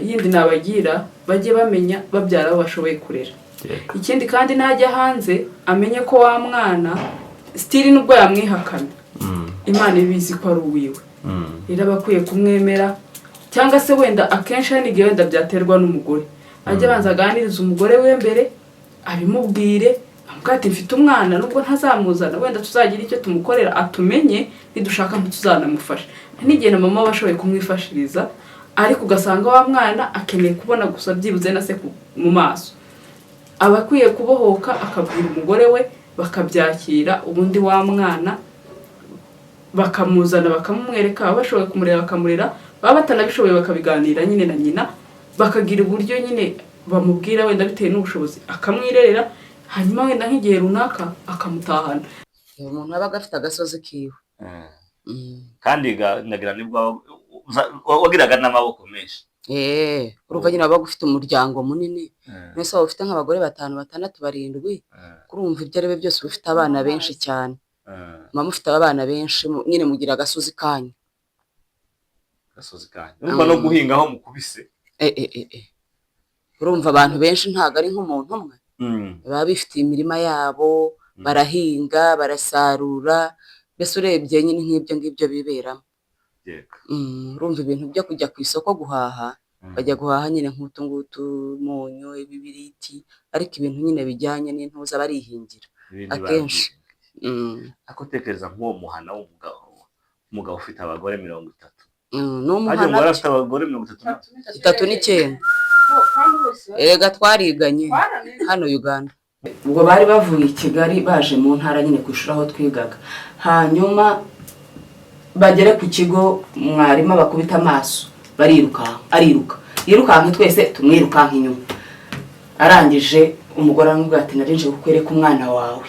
yindi nabagira bajye bamenya babyara abo bashoboye kurera. Ikindi kandi najya hanze amenye ko wa mwana stili nubwo yamwihakana Imana ibizi ko ari uwiwe. Rero bakwiye kumwemera cyangwa se wenda akenshi n'igihe wenda byaterwa n'umugore ajya banza aganiriza umugore we mbere abimubwire amubwate mfite umwana nubwo ntazamuzana wenda tuzagira icyo tumukorera atumenye nidushaka ntituzanamufasha. N'igihe na mama bashoboye kumwifashiriza ariko ugasanga wa mwana akeneye kubona gusa byibuze na se mu maso. Abakwiye kubohoka akabwira umugore we bakabyakira ubundi wa mwana bakamuzana bakamumwereka abashoboye kumurera bakamurera baba batanabishoboye bakabiganira nyine na nyina bakagira uburyo nyine bamubwira wenda bitewe n'ubushobozi akamwirerera hanyuma wenda nk'igihe runaka akamutahana. Umuntu aba afite agasozi kiwe kandi nagira nibwo wagiraga n'amaboko menshi. Urumva nyine waba ufite umuryango munini mwese waba ufite nk'abagore 5, 6, 7 kurumva ibyo ari byo byose ufite abana benshi cyane. Mama ufite abana benshi nyine mugira agasozi kanyu. Urumva no guhingaho mukubise. Urumva abantu benshi ntago ari nk'umuntu umwe. Baba bifite imirima yabo barahinga barasarura mbese urebye nyine nk'ibyo ngibyo biberamo. Urumva ibintu byo kujya ku isoko guhaha bajya guhaha nyine nk'utungutu munyu ibibiriti ariko ibintu nyine bijyanye n'intuza barihingira akenshi. Akotekereza nk'uwo muhana w'umugabo ufite abagore 30. N'umuhana afite abagore 39. Ega twariganye hano Uganda. Ubwo bari bavuye i Kigali baje mu ntara nyine kwishura aho twigaga. Hanyuma bagere ku kigo mwarimu bakubita amaso bariruka yirukanka twese tumwirukanka inyuma. Arangije umugore aramubwira ati narinje kukwereka umwana wawe.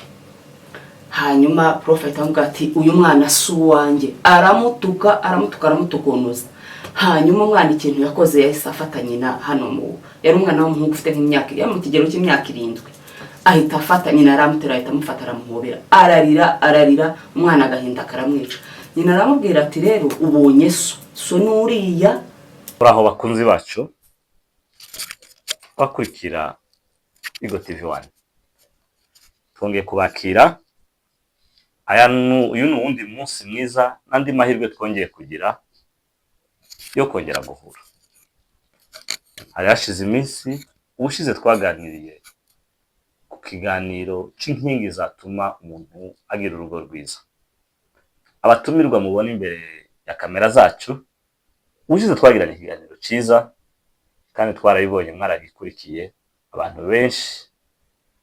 Hanyuma prophet aramubwira ati uyu mwana si uwanjye. Aramutukonoza. Hanyuma umwana ikintu yakoze yahise afata nyina hano yari umwana w'umuhungu ufite nk'imyaka mu kigero cy'imyaka 7. Ahita afata nyina aramutera ahita amufata aramuhobera ararira umwana agahinda karamwica. Nyina aramubwira ati rero ubonye so nuriya. Uraho bakunzi bacu bakurikira Igo TV1 twongeye kubakira uyu ni uwundi munsi mwiza n'andi mahirwe twongeye kugira yo kongera guhura. Hari hashize iminsi ubushize twaganiriye ku kiganiro c'inkingi zatuma umuntu agira urugo rwiza. Abatumirwa mubona imbere ya kamera zacu ubushize twagiranye ikiganiro ciza kandi twarabibonye mwaragikurikiye abantu benshi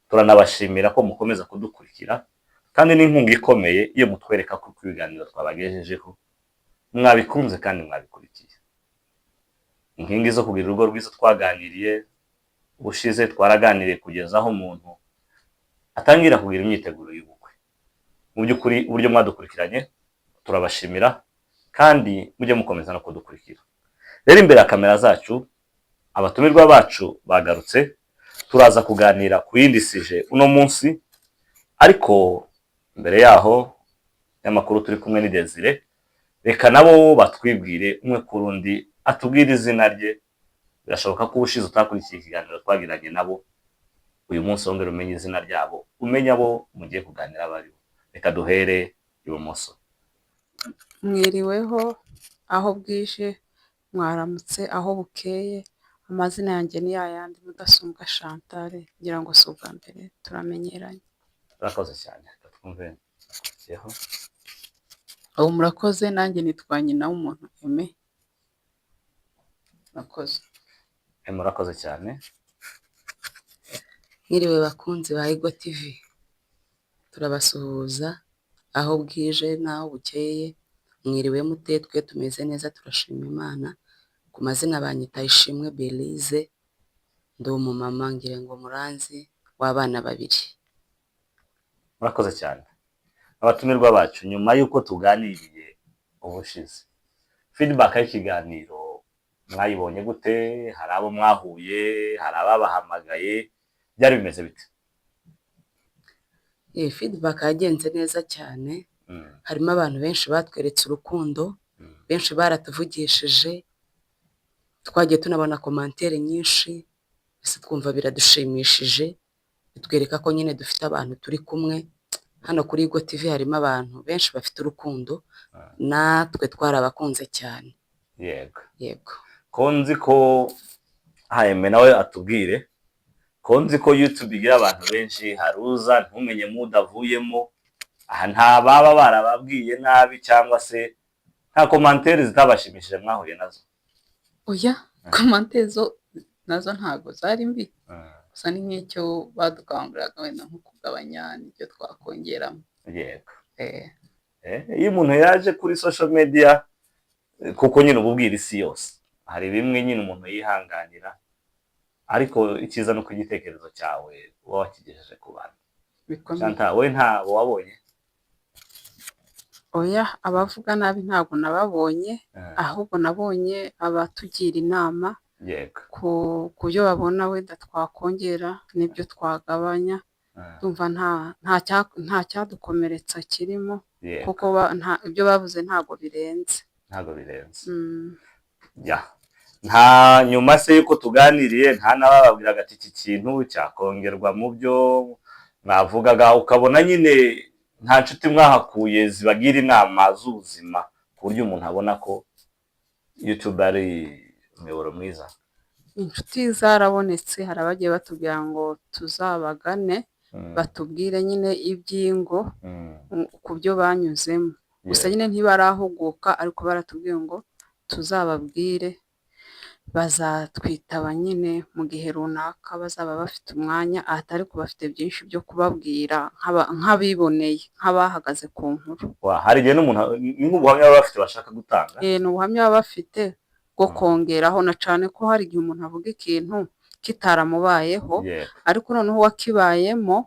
turanabashimira ko mukomeza kudukurikira kandi n'inkunga ikomeye iyo mutwereka ko ibiganiro twabagejejeho mwabikunze kandi mwabikurikiye. Inkingi zo kugira urugo rwiza twaganiriye ubushize twaraganiriye kugeza aho umuntu atangira kugira imyiteguro y'ubukwe. Mu by'ukuri uburyo mwadukurikiranye turabashimira kandi mujye mukomeza no kudukurikira. Rero imbere ya kamera zacu abatumirwa bacu bagarutse turaza kuganira ku yindi sije uno munsi ariko mbere yaho y'amakuru turi kumwe ni Desire. Reka nabo batwibwire umwe kurundi atubwire izina rye. Birashoboka ko ubushize utakurikiye ikiganiro twagiranye nabo uyu munsi wongera umenye izina ryabo umenya abo mugiye kuganira bari. Reka duhere ibumoso. Mwiriweho aho bwije mwaramutse aho bukeye. Amazina yanjye ni yayandi Mudasumbwa Chantal ngira ngo si ubwa mbere turamenyeranye. Urakoze cyane twumve yeho. Murakoze nanjye nitwa nyina w'umuntu Aime. Murakoze. Murakoze cyane. Mwiriwe bakunzi ba Igo TV. Turabasuhuza aho bwije naho bukeye. Mwiriwe mute twe tumeze neza turashima Imana. Ku mazina banyita Ishimwe Belize ndi umumama ngire ngo muranzi w'abana 2. Murakoze cyane. Abatumirwa bacu nyuma yuko tuganiriye ubushize feedback y'ikiganiro mwayibonye gute? Hari abo mwahuye, hari ababahamagaye, byari bimeze bite? Feedback yagenze neza cyane. Harimo abantu benshi batweretse urukundo benshi baratuvugishije twagiye tunabona komantere nyinshi, mbese twumva biradushimishije, bitwereka ko nyine dufite abantu turi kumwe. Hano kuri Igo TV harimo abantu benshi bafite urukundo, natwe twarabakunze cyane. Yego. Ko nzi ko Aime nawe atubwire, ko nzi ko YouTube igira abantu benshi, haruza ntumenye mudavuyemo, aha nta baba barababwiye nabi cyangwa se nta komantere zitabashimishije mwahuye nazo. Oya, komantere zo nazo ntago zari mbi, gusa ni nk'icyo badukanguriraga wenda nko kugabanya n'ibyo twakongeramo. Yego. Iyo umuntu yaje kuri social media, kuko nyine ububwira isi yose, hari bimwe nyine umuntu yihanganira, ariko icyiza no kugitekerezo cyawe uba wakigejeje ku bantu. Chantal, we nta wabonye? Oya, abavuga nabi ntabwo nababonye, ahubwo nabonye abatugira inama ku byo babona wenda twakongera n'ibyo twagabanya. Ndumva nta cyadukomeretsa kirimo, kuko ibyo bavuze ntabwo birenze. Nta nyuma se yuko tuganiriye nta nabababwiraga ati iki kintu cyakongerwa mu byo mwavugaga, ukabona nyine nta nshuti mwahakuye zibagira inama z'ubuzima, ku buryo umuntu abona ko YouTube ari umuyoboro mwiza? Inshuti zarabonetse, hari abagiye batubwira ngo tuzabagane, batubwire nyine iby'ingo ku byo banyuzemo. Gusa nyine ntibarahuguka, ariko baratubwiye ngo tuzababwire, bazatwitaba nyine mu gihe runaka bazaba bafite umwanya, atari ko bafite byinshi byo kubabwira nk'abiboneye, nk'abahagaze ku nkuru. Hari igihe n'umuntu nk'ubuhamya baba bafite bashaka gutanga? Ni ubuhamya baba bafite bwo kongeraho, na cyane ko hari igihe umuntu avuga ikintu kitaramubayeho, ariko noneho uwakibayemo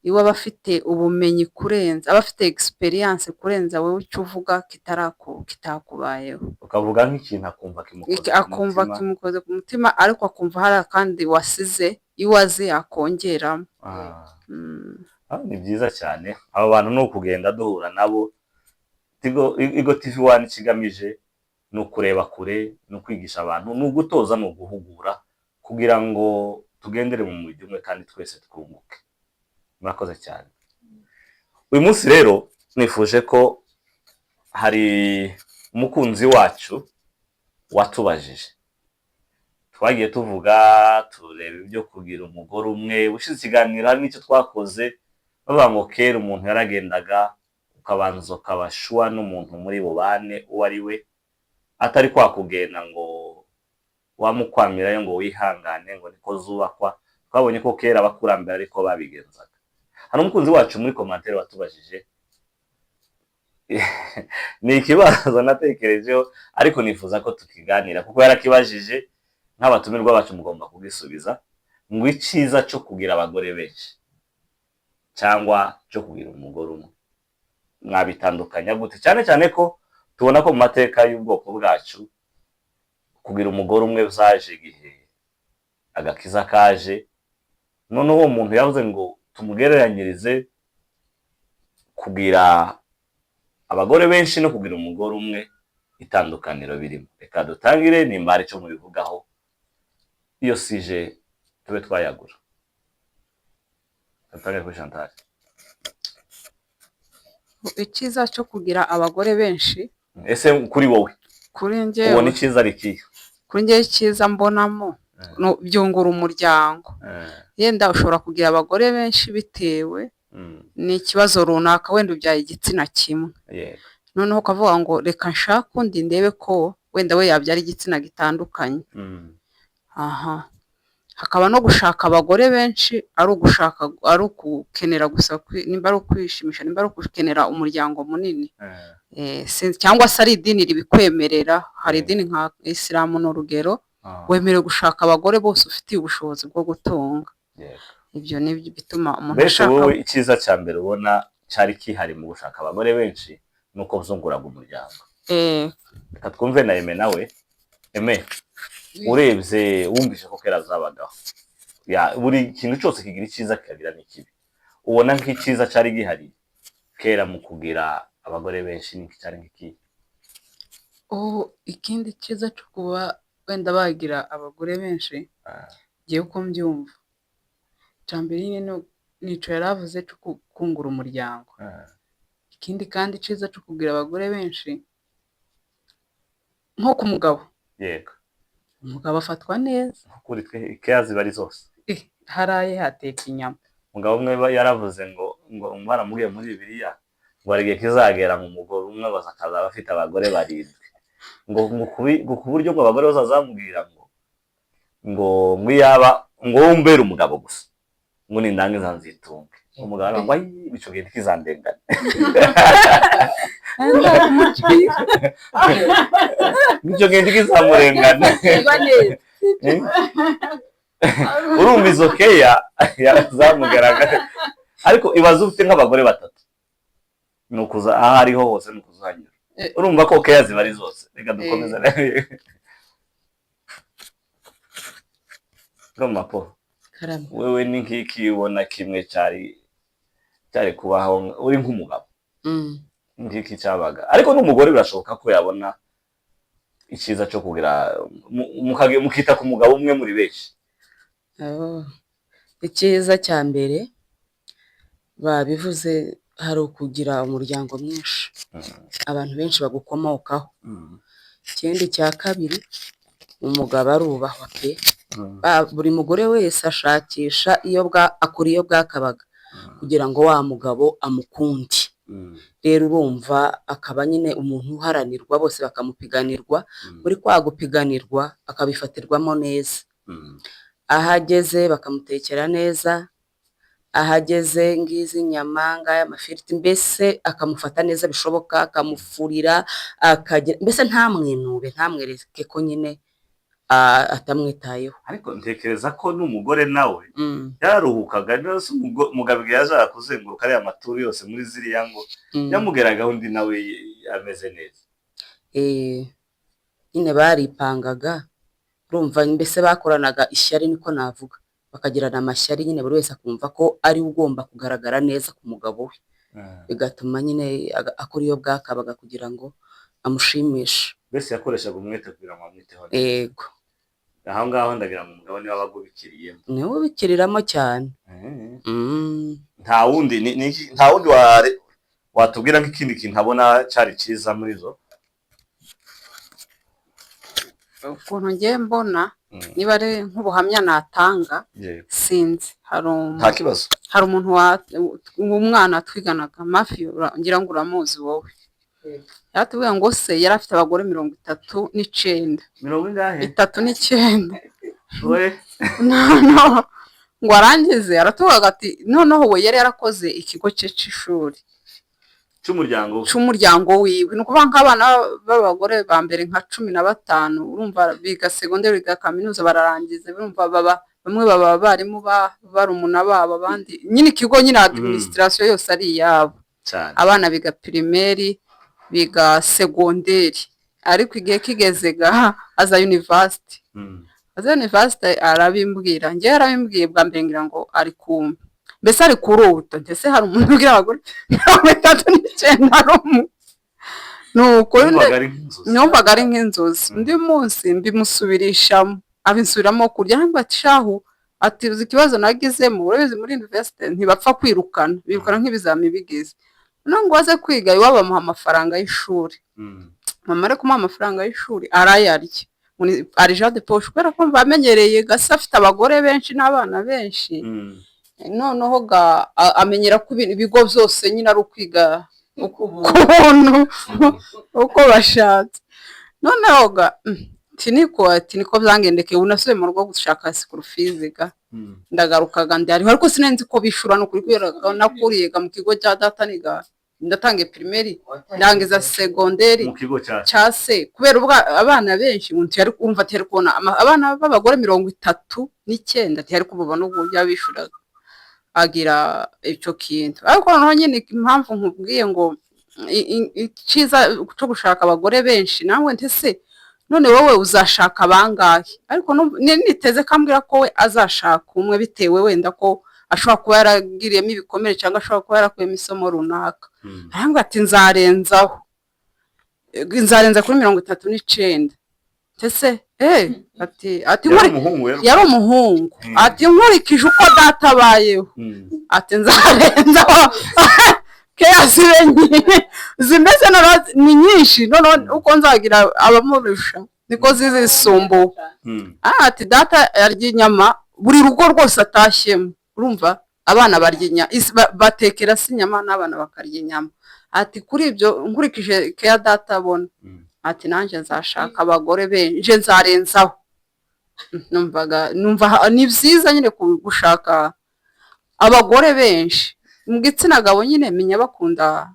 iwe aba afite ubumenyi kurenza, aba afite experience kurenza wowe icyo uvuga kitakubayeho. Ukavuga nk'ikintu akumva kimukoze ku mutima, ariko akumva hari akandi wasize iwaze akongeramo. Ni byiza cyane, abo bantu ni ukugenda duhura nabo. Igo TV1 ikigamije ni ukureba kure, ni ukwigisha abantu, ni ugutoza, ni uguhugura, kugira ngo tugendere mu mujyi umwe kandi twese twunguke. Murakoze cyane. Uyu munsi rero nifuje ko hari umukunzi wacu watubajije. Twagiye tuvuga tureba ibyo kugira umugore umwe, ushize ikiganiro hari n'icyo twakoze bavuga ngo kera umuntu yaragendaga ukabanza ukabashwa n'umuntu muri bo bane uwo ari we, atari kwakugenda ngo wamukwamirayo ngo wihangane ngo niko zubakwa. Twabonye ko kera abakurambere ariko babigenzaga. Hano umukunzi wacu muri komantere watubajije, ni ikibazo natekerejeho, ariko nifuza ko tukiganira, kuko yarakibajije, nk'abatumirwa bacu mugomba kugisubiza, ngo icyiza cyo kugira abagore benshi cyangwa cyo kugira umugore umwe mwabitandukanya gute? Cyane cyane ko tubona ko mu mateka y'ubwoko bwacu kugira umugore umwe byaje igihe agakiza kaje, none uwo muntu yavuze ngo tumugereranyirize kugira abagore benshi no kugira umugore umwe, itandukaniro birimo. Reka dutangire nimba hari icyo mubivugaho, iyo sije tube twayagura. Dutangire kuri Chantal. Icyiza cyo kugira abagore benshi, ese kuri wowe kuri njye ubona icyiza ari ikihe? Kuri njye icyiza mbonamo byungura umuryango. Yenda ushobora kugira abagore benshi bitewe n'ikibazo runaka, wenda ubyaye igitsina kimwe, noneho ukavuga ngo reka nshake undi ndebe ko wenda we yabyara igitsina gitandukanye. Hakaba no gushaka abagore benshi ari ukukenera gusa, nimba ari ukwishimisha, nimba ari ukukenera umuryango munini, cyangwa se ari idini ribikwemerera. Hari idini nka Isilamu n'urugero, wemerewe gushaka abagore bose ufitiye ubushobozi bwo gutunga. Ibyo ni bituma umuntu ashaka. Wowe icyiza cya mbere ubona cyari kihari mu gushaka abagore benshi nuko uzunguraga umuryango. Reka twumve na Aime nawe. Aime, urebye wumvise ko kera zabagaho, buri kintu cyose kigira icyiza kikagira n'ikibi. Ubona nk'icyiza cyari gihari kera mu kugira abagore benshi ni cyari nk'iki? Ikindi cyiza cyo kuba wenda bagira abagore benshi ngiye uko mbyumva icambere nyine nico yaravuze cyo kungura umuryango ikindi kandi ciza cyo kugira abagore benshi nko ku mugabo yego umugabo afatwa neza kuri keya ziba ari zose haraye hateka inyama umugabo umwe yaravuze ngo baramubwiye muri Bibiliya ngo hari igihe kizagera mu mugore umwe bazakaza bafite abagore barindwi ngo ku buryo ngo abagore bazazamubwira ngo yaba ngo wumbere umugabo gusa ngo nindange nzitunge umugabo ngo bico gihe kizandengana bico gihe kizamurengana urumva izo keya yazamugaragara ariko ibaze ufite nk'abagore batatu ni ukuza aho ariho hose ni ukuzanyura urumva ko keya ziba ari zose reka dukomeze Roma po wewe ni nk'iki ubona kimwe cyari kubaho uri nk'umugabo nk'iki cyabaga ariko n'umugore birashoboka ko yabona icyiza cyo kugira mukita ku mugabo umwe muri benshi icyiza cya mbere babivuze hari ukugira umuryango mwinshi abantu benshi bagukomokaho ikindi cya kabiri umugabo arubahwa pe buri mugore wese ashakisha akora iyo bwakabaga kugira ngo wa mugabo amukunde rero urumva akaba nyine umuntu uharanirwa bose bakamupiganirwa muri kwa gupiganirwa akabifatirwamo neza ahageze bakamutekera neza ahageze ngizi nyama ngaya amafiriti mbese akamufata neza bishoboka akamufurira mbese ntamwereke ko nyine atamwitayeho ariko ntekereza ko n'umugore nawe yararuhukaga nose umugabo yaje kuzenguruka ariya maturu yose muri ziriya ngo yamugeragaho undi nawe ameze neza nyine baripangaga urumva mbese bakoranaga ishyari niko navuga bakagirana amashyari nyine buri wese akumva ko ari ugomba kugaragara neza ku mugabo we bigatuma nyine akora iyo bwakabaga kugira ngo amushimishe mbese yakoreshaga umwete kugira ngo amwiteho yego aho ngaho ndagira ngo umugabo niwe wabaga ubikiriyemo niwe ubikiriramo cyane nta wundi watubwira nk'ikindi kintu abona cyari cyiza muri zo ukuntu ngiye mbona niba ari nk'ubuhamya natanga sinzi nta kibazo hari umuntu umwana twiganaga Mafiyo ngira ngo uramuzi wowe yatubwiye ngo se yari afite abagore 39 39 ngo arangize aratubaga ati noneho we yari yarakoze ikigo cye cy'ishuri cy'umuryango wiwe ni ukuvuga nk'abana b'abagore ba mbere nka 15 urumva biga segonderi biga kaminuza bararangiza urumva bamwe baba abarimu barumuna babo abandi nyine ikigo nyine administration yose ari iyabo abana biga primaire biga segonderi ariko igihe kigeze aza university arabimbwira njye yarabimbwiye bwa mbere ngira ngo ari kumva mbese ari kuruta ndetse hari umuntu ubwira abagore 39 nuko numvaga ari nk'inzozi undi munsi mbimusubirishamo abinsubiramo kurya ngo ati shahu ati uzi ikibazo nagizemo urabizi muri university ntibapfa kwirukana birukana nk'ibizami bigize ngo waze kwiga iwabo bamuha amafaranga y'ishuri mama ari kumuha amafaranga y'ishuri arayarya ari Jean de Poche kubera ko bamenyereye gasa afite abagore benshi n'abana benshi noneho amenyera ko ibigo byose nyine ari ukwiga uko bashatse noneho niko byangendekeye unasubiye mu rugo gushaka school fees ndagarukaga ndariho ariko sinenzi ko bishura no kuri kubera nakuriye mu kigo cya data niga ndatange primaire ndangiza segonderi mu kigo cyase kubera abana benshi umuntu yari kumva atari kubona abana b'abagore 39 atari kubona uburyo bishuraga agira icyo kintu ariko noneho nyine impamvu nkubwiye ngo iciza cyo gushaka abagore benshi nawe ntese none wowe uzashaka bangahe ariko niteze kambwira ko we azashaka umwe bitewe wenda ko ashobora kuba yaragiriyemo ibikomere cyangwa ashobora kuba yarakuyemo isomo runaka arambwira ati nzarenza kuri 39 ese ati yari umuhungu ati nkurikije uko data abayeho ati nzarenzaho keya zibe zimeze ni nyinshi none uko nzagira abamurusha niko zizisumbuka ati data yarya inyama buri rugo rwose atashyemo urumva abana barya inyama batekera si inyama n'abana bakarya inyama ati kuri ibyo nkurikije keya data abona ati nanjye nzashaka abagore benshi nzarenzaho numva ni byiza nyine gushaka abagore benshi mu gitsina gabo nyine menya bakunda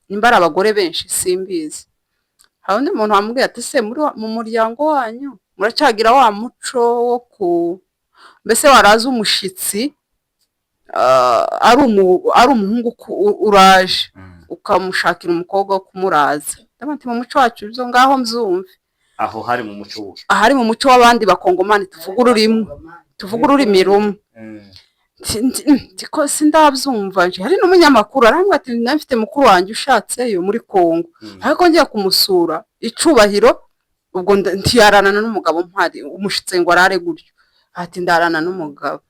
nimba ari abagore benshi simbizi hari undi muntu wamubwiye ati se mu muryango wanyu muracyagira wa muco wo mbese waraza umushitsi ari umuhungu uraje ukamushakira umukobwa wo kumuraza ndabona mu muco wacu ibyo ngaho mzumve aho hari mu muco wo ahari mu muco w'abandi bakongomani tuvuga ururimi rumwe ko sindabyumva nje hari n'umunyamakuru arambwira ati nafite mukuru wanjye ushatseyo muri Kongo ariko ngiye kumusura icubahiro ubwo ntiyarana n'umugabo mpari umushitse ngo arare gutyo ati ndarana n'umugabo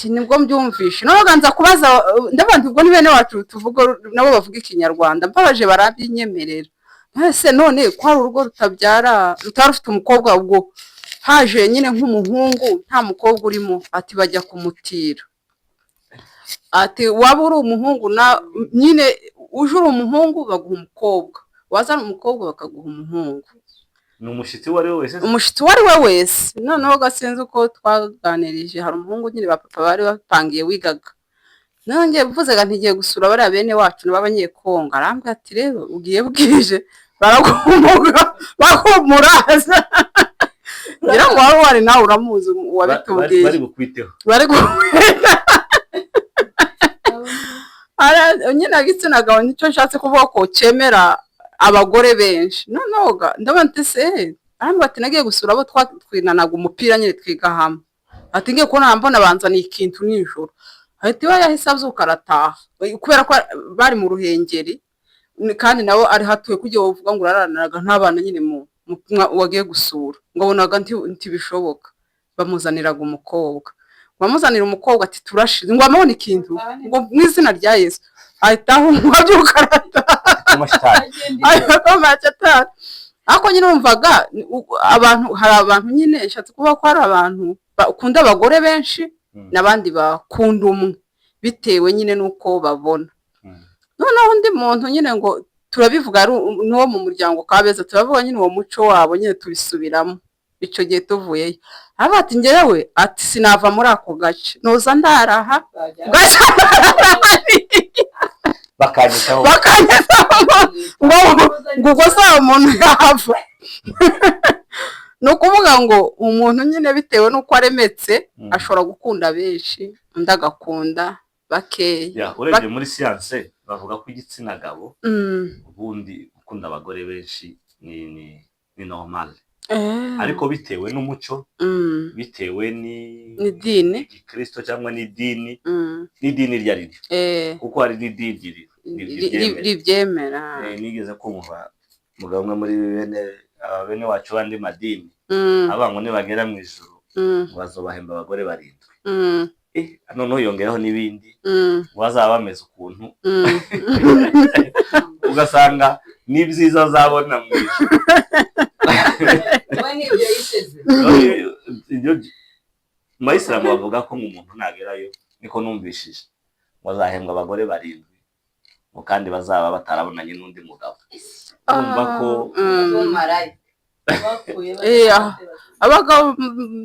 nibwo mbyumvishe noneho nza kubaza ndabandi ubwo ni bene wacu tuvuga nabo bavuga ikinyarwanda mbabaje barabinyemerera ese none ko hari urugo rutabyara rutarufite umukobwa ubwo haje nyine nk'umuhungu nta mukobwa urimo ati bajya kumutira ati waba uri umuhungu na nyine uje uri umuhungu baguha umukobwa wazana umukobwa bakaguha umuhungu ni umushitsi uwo ari we wese umushitsi uwo ari we wese noneho gasenze uko twaganirije hari umuhungu nyine bapapa bari bapangiye wigaga nanjye mvuze ntigiye gusura bariya bene wacu n'abanyekongo arambwira ati rero ugiye bwije baragumuga bakumuraza ngira ngo wari nawe uramuzi wabitubwiye bari bukwiteho nyine agitsina gabo nicyo nshatse kuvuga ko cemera abagore benshi noneho ndabona ati se arambwira ati nagiye gusura abo twinanaga umupira nyine twiga hamwe ati ngiye kubona mbona banzaniye ikintu nijoro ahita iwe yahise abyuka arataha kubera ko bari mu ruhengeri kandi nabo ari hatuye kugira ngo uvuga ngo uraranaga n'abana nyine wagiye gusura ngo abonaga ntibishoboka bamuzaniraga umukobwa bamuzanira umukobwa ati turashize ngo amabone ikintu ngo mu izina rya Yesu ahita abyuka arataha ariko nyine wumvaga abantu hari abantu nyine nshatse kuvuga ko hari abantu bakunda abagore benshi n'abandi bakunda umwe bitewe nyine n'uko babona noneho undi muntu nyine ngo turabivuga n'uwo mu muryango Kabeza turavuga nyine uwo muco wabo nyine tubisubiramo icyo gihe tuvuyeyo aravuga ati njyewe ati sinava muri ako gace noza ndaraha bakanyitaho ngo ubwo saa umuntu yava ni ukuvuga ngo umuntu nyine bitewe n'uko aremetse ashobora gukunda benshi undi agakunda bakeya urebye muri siyanse bavuga ko igitsina gabo ubundi gukunda abagore benshi ni normal ariko bitewe n'umuco bitewe n'idini igikristo cyangwa n'idini iryo ari ryo kuko hari n'idini ribyemera nigeze kumva mugabo umwe muri bene wacu bandi madini abango nibagera mu ijuru bazobahemba abagore 7 noneho yongeraho n'ibindi bazaba bameze ukuntu ugasanga n'ibyiza azabona mu ijuru Mayisilamu bavuga ko umuntu nagerayo niko numvishije bazahembwa abagore 7 ngo kandi bazaba batarabonanye n'undi mugabo umva ko abagabo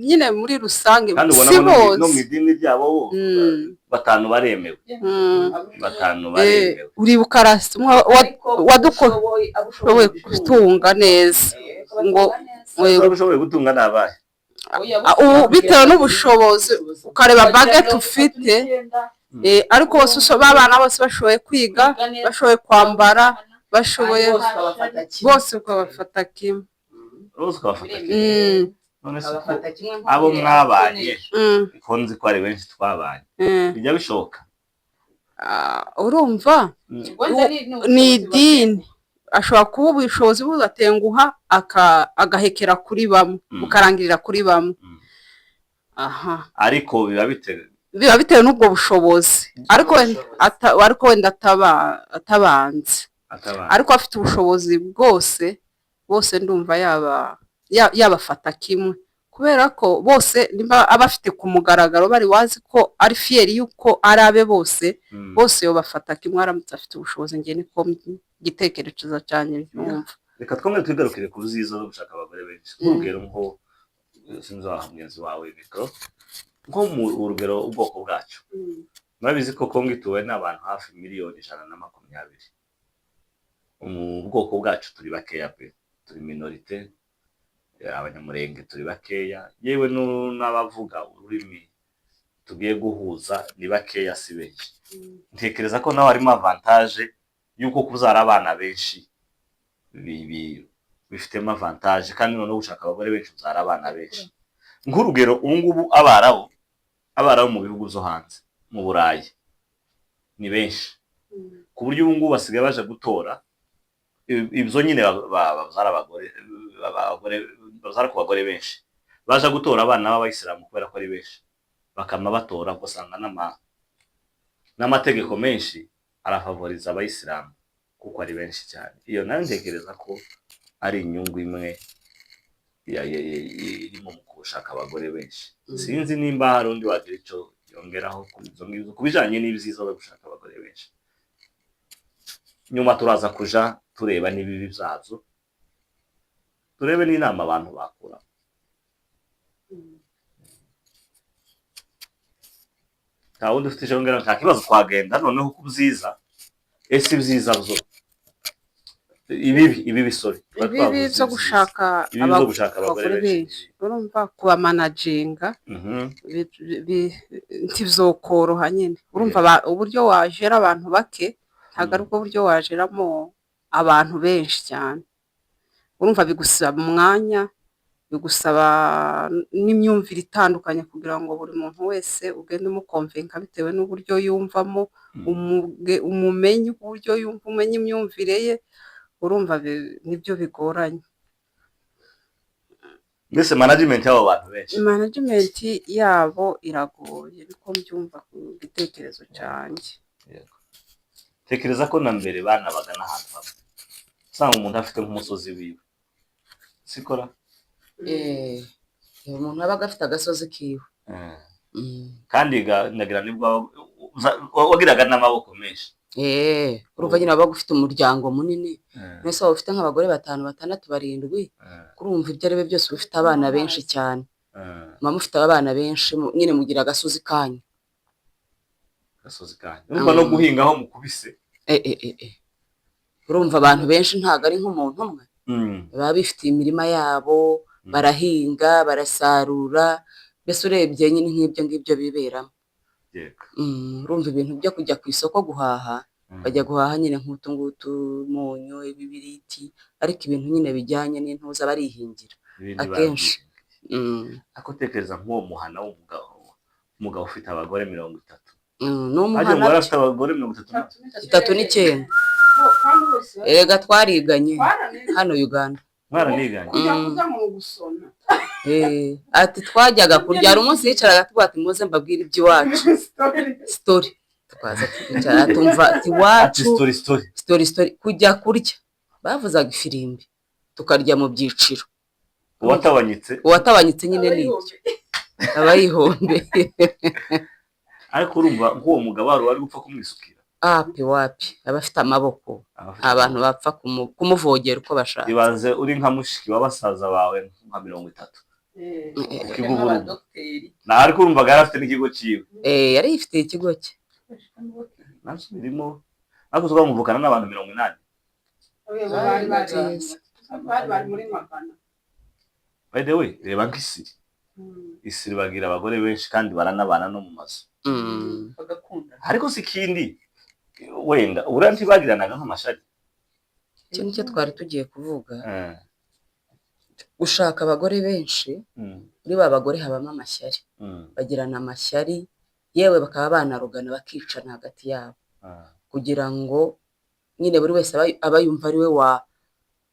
nyine muri rusange si bose no mu idini ryabo bo 5 baremewe 5 baremewe uribuka rasi wadukoshoboye gutunga neza ngo ushoboye gutunga nabaye bitewe n'ubushobozi ukareba bagete ufite ariko abana bose bashoboye kwiga bashoboye kwambara bashoboye bose ukabafata kimwe none se abo mwabanye ikunze ko ari benshi twabanye bijya bishoboka urumva ni idini ashobora kuba ubushobozi bugatenguha agahekera kuri bamwe bukarangirira kuri bamwe. Aha, ariko biba bitewe n'ubwo bushobozi, ariko wenda atabanze, ariko afite ubushobozi bose ndumva yabafata kimwe, kubera ko bose niba abafite ku mugaragaro bari wazi ko ari fiyeri yuko ari abe bose yo bafata kimwe aramutse afite ubushobozi. Ngiye niko igitekerezo cyane byumva. reka twongere twigarukire ku byiza zo gushaka abagore benshi. Nk'urugero nko sinzi wa mugenzi wawe mikoro, nko mu urugero ubwoko bwacu, murabizi ko Kongo ituwe n'abantu hafi miliyoni 120. Mu bwoko bwacu turi bakeya pe, turi minorite, abanyamurenge turi bakeya, yewe n'abavuga ururimi tugiye guhuza ni bakeya, si benshi. Ntekereza ko nawe harimo avantage yuko kuzara abana benshi bifitemo avantage, kandi noneho gushaka abagore benshi uzara abana benshi. Nk'urugero ubungubu abarabu mu bihugu zo hanze mu Burayi ni benshi, ku buryo ubungubu basigaye baje gutora ibyo nyine bazara ku bagore benshi, baje gutora abana b'abayisilamu kubera ko ari benshi, bakama batora ugasanga n'amategeko menshi arafavoriza abayisilamu kuko ari benshi cyane. Iyo nayo ntekereza ko ari inyungu imwe irimo mu gushaka abagore benshi. Sinzi nimba hari undi wagira icyo yongeraho ku bijyanye n'ibyiza byo gushaka abagore benshi. Nyuma turaza kuja tureba n'ibibi byazo, turebe n'inama abantu bakura. Nta wundi ufite icyo yongeraho, nta kibazo, twagenda noneho ku byiza. Ese ibyiza byo ibibi byo gushaka abagore benshi, urumva kubamanaginga ntibizokoroha nyine. Urumva uburyo wajera abantu bake ntabwo ari bwo buryo wajeramo abantu benshi cyane. Urumva bigusaba umwanya, bigusaba n'imyumvire itandukanye kugira ngo buri muntu wese ugende umukonvenka bitewe n'uburyo yumvamo, umumenye uburyo yumva, umenye imyumvire ye. Urumva nibyo bigoranye. Mbese management y'abo bantu benshi, management yabo iragoye, niko mbyumva ku gitekerezo cyanjye. tekereza ko na mbere banabaga n'ahantu hamwe, usanga umuntu afite nk'umusozi wiwe, sikora umuntu yabaga afite agasozi kiwe, kandi nagira nibwo wagiraga n'amaboko menshi. urumva nyine wabaga ufite umuryango munini, mwese waba ufite nk'abagore 5, 6, 7, kurumva ibyo ari byo byose ufite abana benshi cyane. Mama ufite abana benshi nyine mugira agasozi kanyu. Urumva no guhingaho mukubise. Urumva abantu benshi ntago ari nk'umuntu umwe, baba bifite imirima yabo, barahinga, barasarura, mbese urebye nyine nk'ibyo ngibyo biberamo. Urumva ibintu byo kujya ku isoko guhaha, bajya guhaha nyine nk'utu munyu, ibibiriti, ariko ibintu nyine bijyanye n'intuza barihingira akenshi. Ako tekereza nk'uwo muhana w'umugabo ufite abagore 30. N'umuhana afite abagore 39. Erega twariganye hano Uganda. Mwaraniganye? Ati twajyaga kurya, hari umunsi yicaraga tuvuga ati muze mbabwire iby'iwacu. Story. Twaza kwicara tumva ati wacu. Story. Kujya kurya. Bavuzaga ifirimbi. Tukarya mu byiciro. Uwatabanyitse nyine n'ibyo. Abayihombe. Ariko urumva nk'uwo mugabo wari gupfa kumwisukira. Wapi abafite amaboko, abantu bapfa kumuvogera uko bashaka. Ibanze uri nka mushiki w'abasaza bawe nka 30. Na ariko urumva garafite n'ikigo cyiwe. Yari ifite ikigo cye. Nazo birimo ariko twamuvukana n'abantu 80. Bari muri magana. By the way, reba nk'isiri. Isiri bagira abagore benshi kandi baranabana no mu mazu. Bagakunda. Ariko sikindi wenda uranti bagiranaga nk'amashari. Cyo nicyo twari tugiye kuvuga. Ushaka abagore benshi, muri ba bagore habamo amashyari. Bagirana amashyari, yewe bakaba banarugana bakicana hagati yabo. Kugira ngo nyine buri wese aba yumva ari we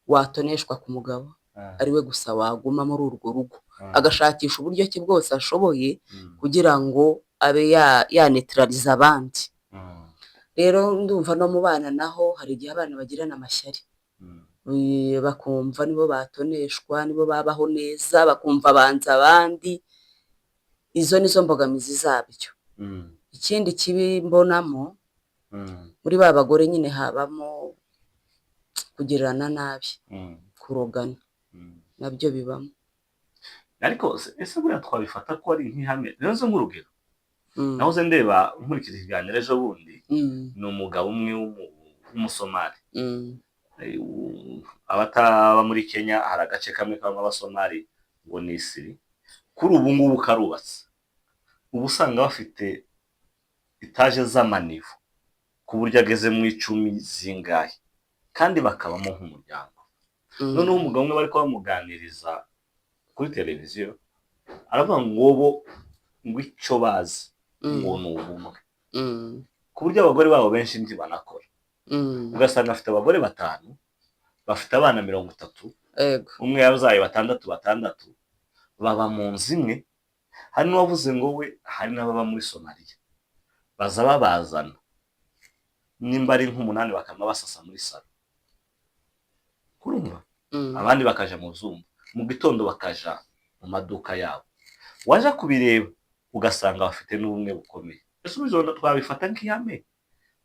watoneshwa ku mugabo, ari we gusa waguma muri urwo rugo, agashakisha uburyo ki bwose ashoboye kugira ngo abe yanetraliza abandi. Rero ndumva no mu bana naho hari igihe abana bagirana amashyari, bakumva nibo batoneshwa, nibo babaho neza, bakumva banza abandi. Izo nizo mbogamizi zabyo. Ikindi kibi mbonamo muri ba bagore nyine habamo kugirana nabi, kurogana, nabyo bibamo. Ariko ese buriya twabifata ko ari nk'ihame? Rero zo nk'urugero nahoze ndeba nkurikije ikiganiro ejo bundi, ni umugabo umwe w'umusomali. Abataba muri Kenya hari agace kamwe kabamo abasomali ngo ni Isiri. Kuri ubu ngubu karubatse, ubu usanga bafite etaje z'amanivu ku buryo ageze mu 10 zingahe, kandi bakabamo nk'umuryango. Noneho umugabo umwe bari bamuganiriza kuri televiziyo, aravuga ngo bo ngo icyo bazi ngo ni ubumwe, ku buryo abagore babo benshi ndi banakora. Ugasanga afite abagore 5, bafite abana 30, umwe yazaye 6, baba mu nzu imwe. Hari n'uwavuze ngo we hari n'ababa muri Somalia, baza babazana nimba ari nk'8 bakama basasa muri salo, kurumva abandi bakaja mu zumba, mu gitondo bakaja mu maduka yabo. Waje kubireba ugasanga bafite n'ubumwe bukomeye. Ese ubizondo twabifata nk'ihame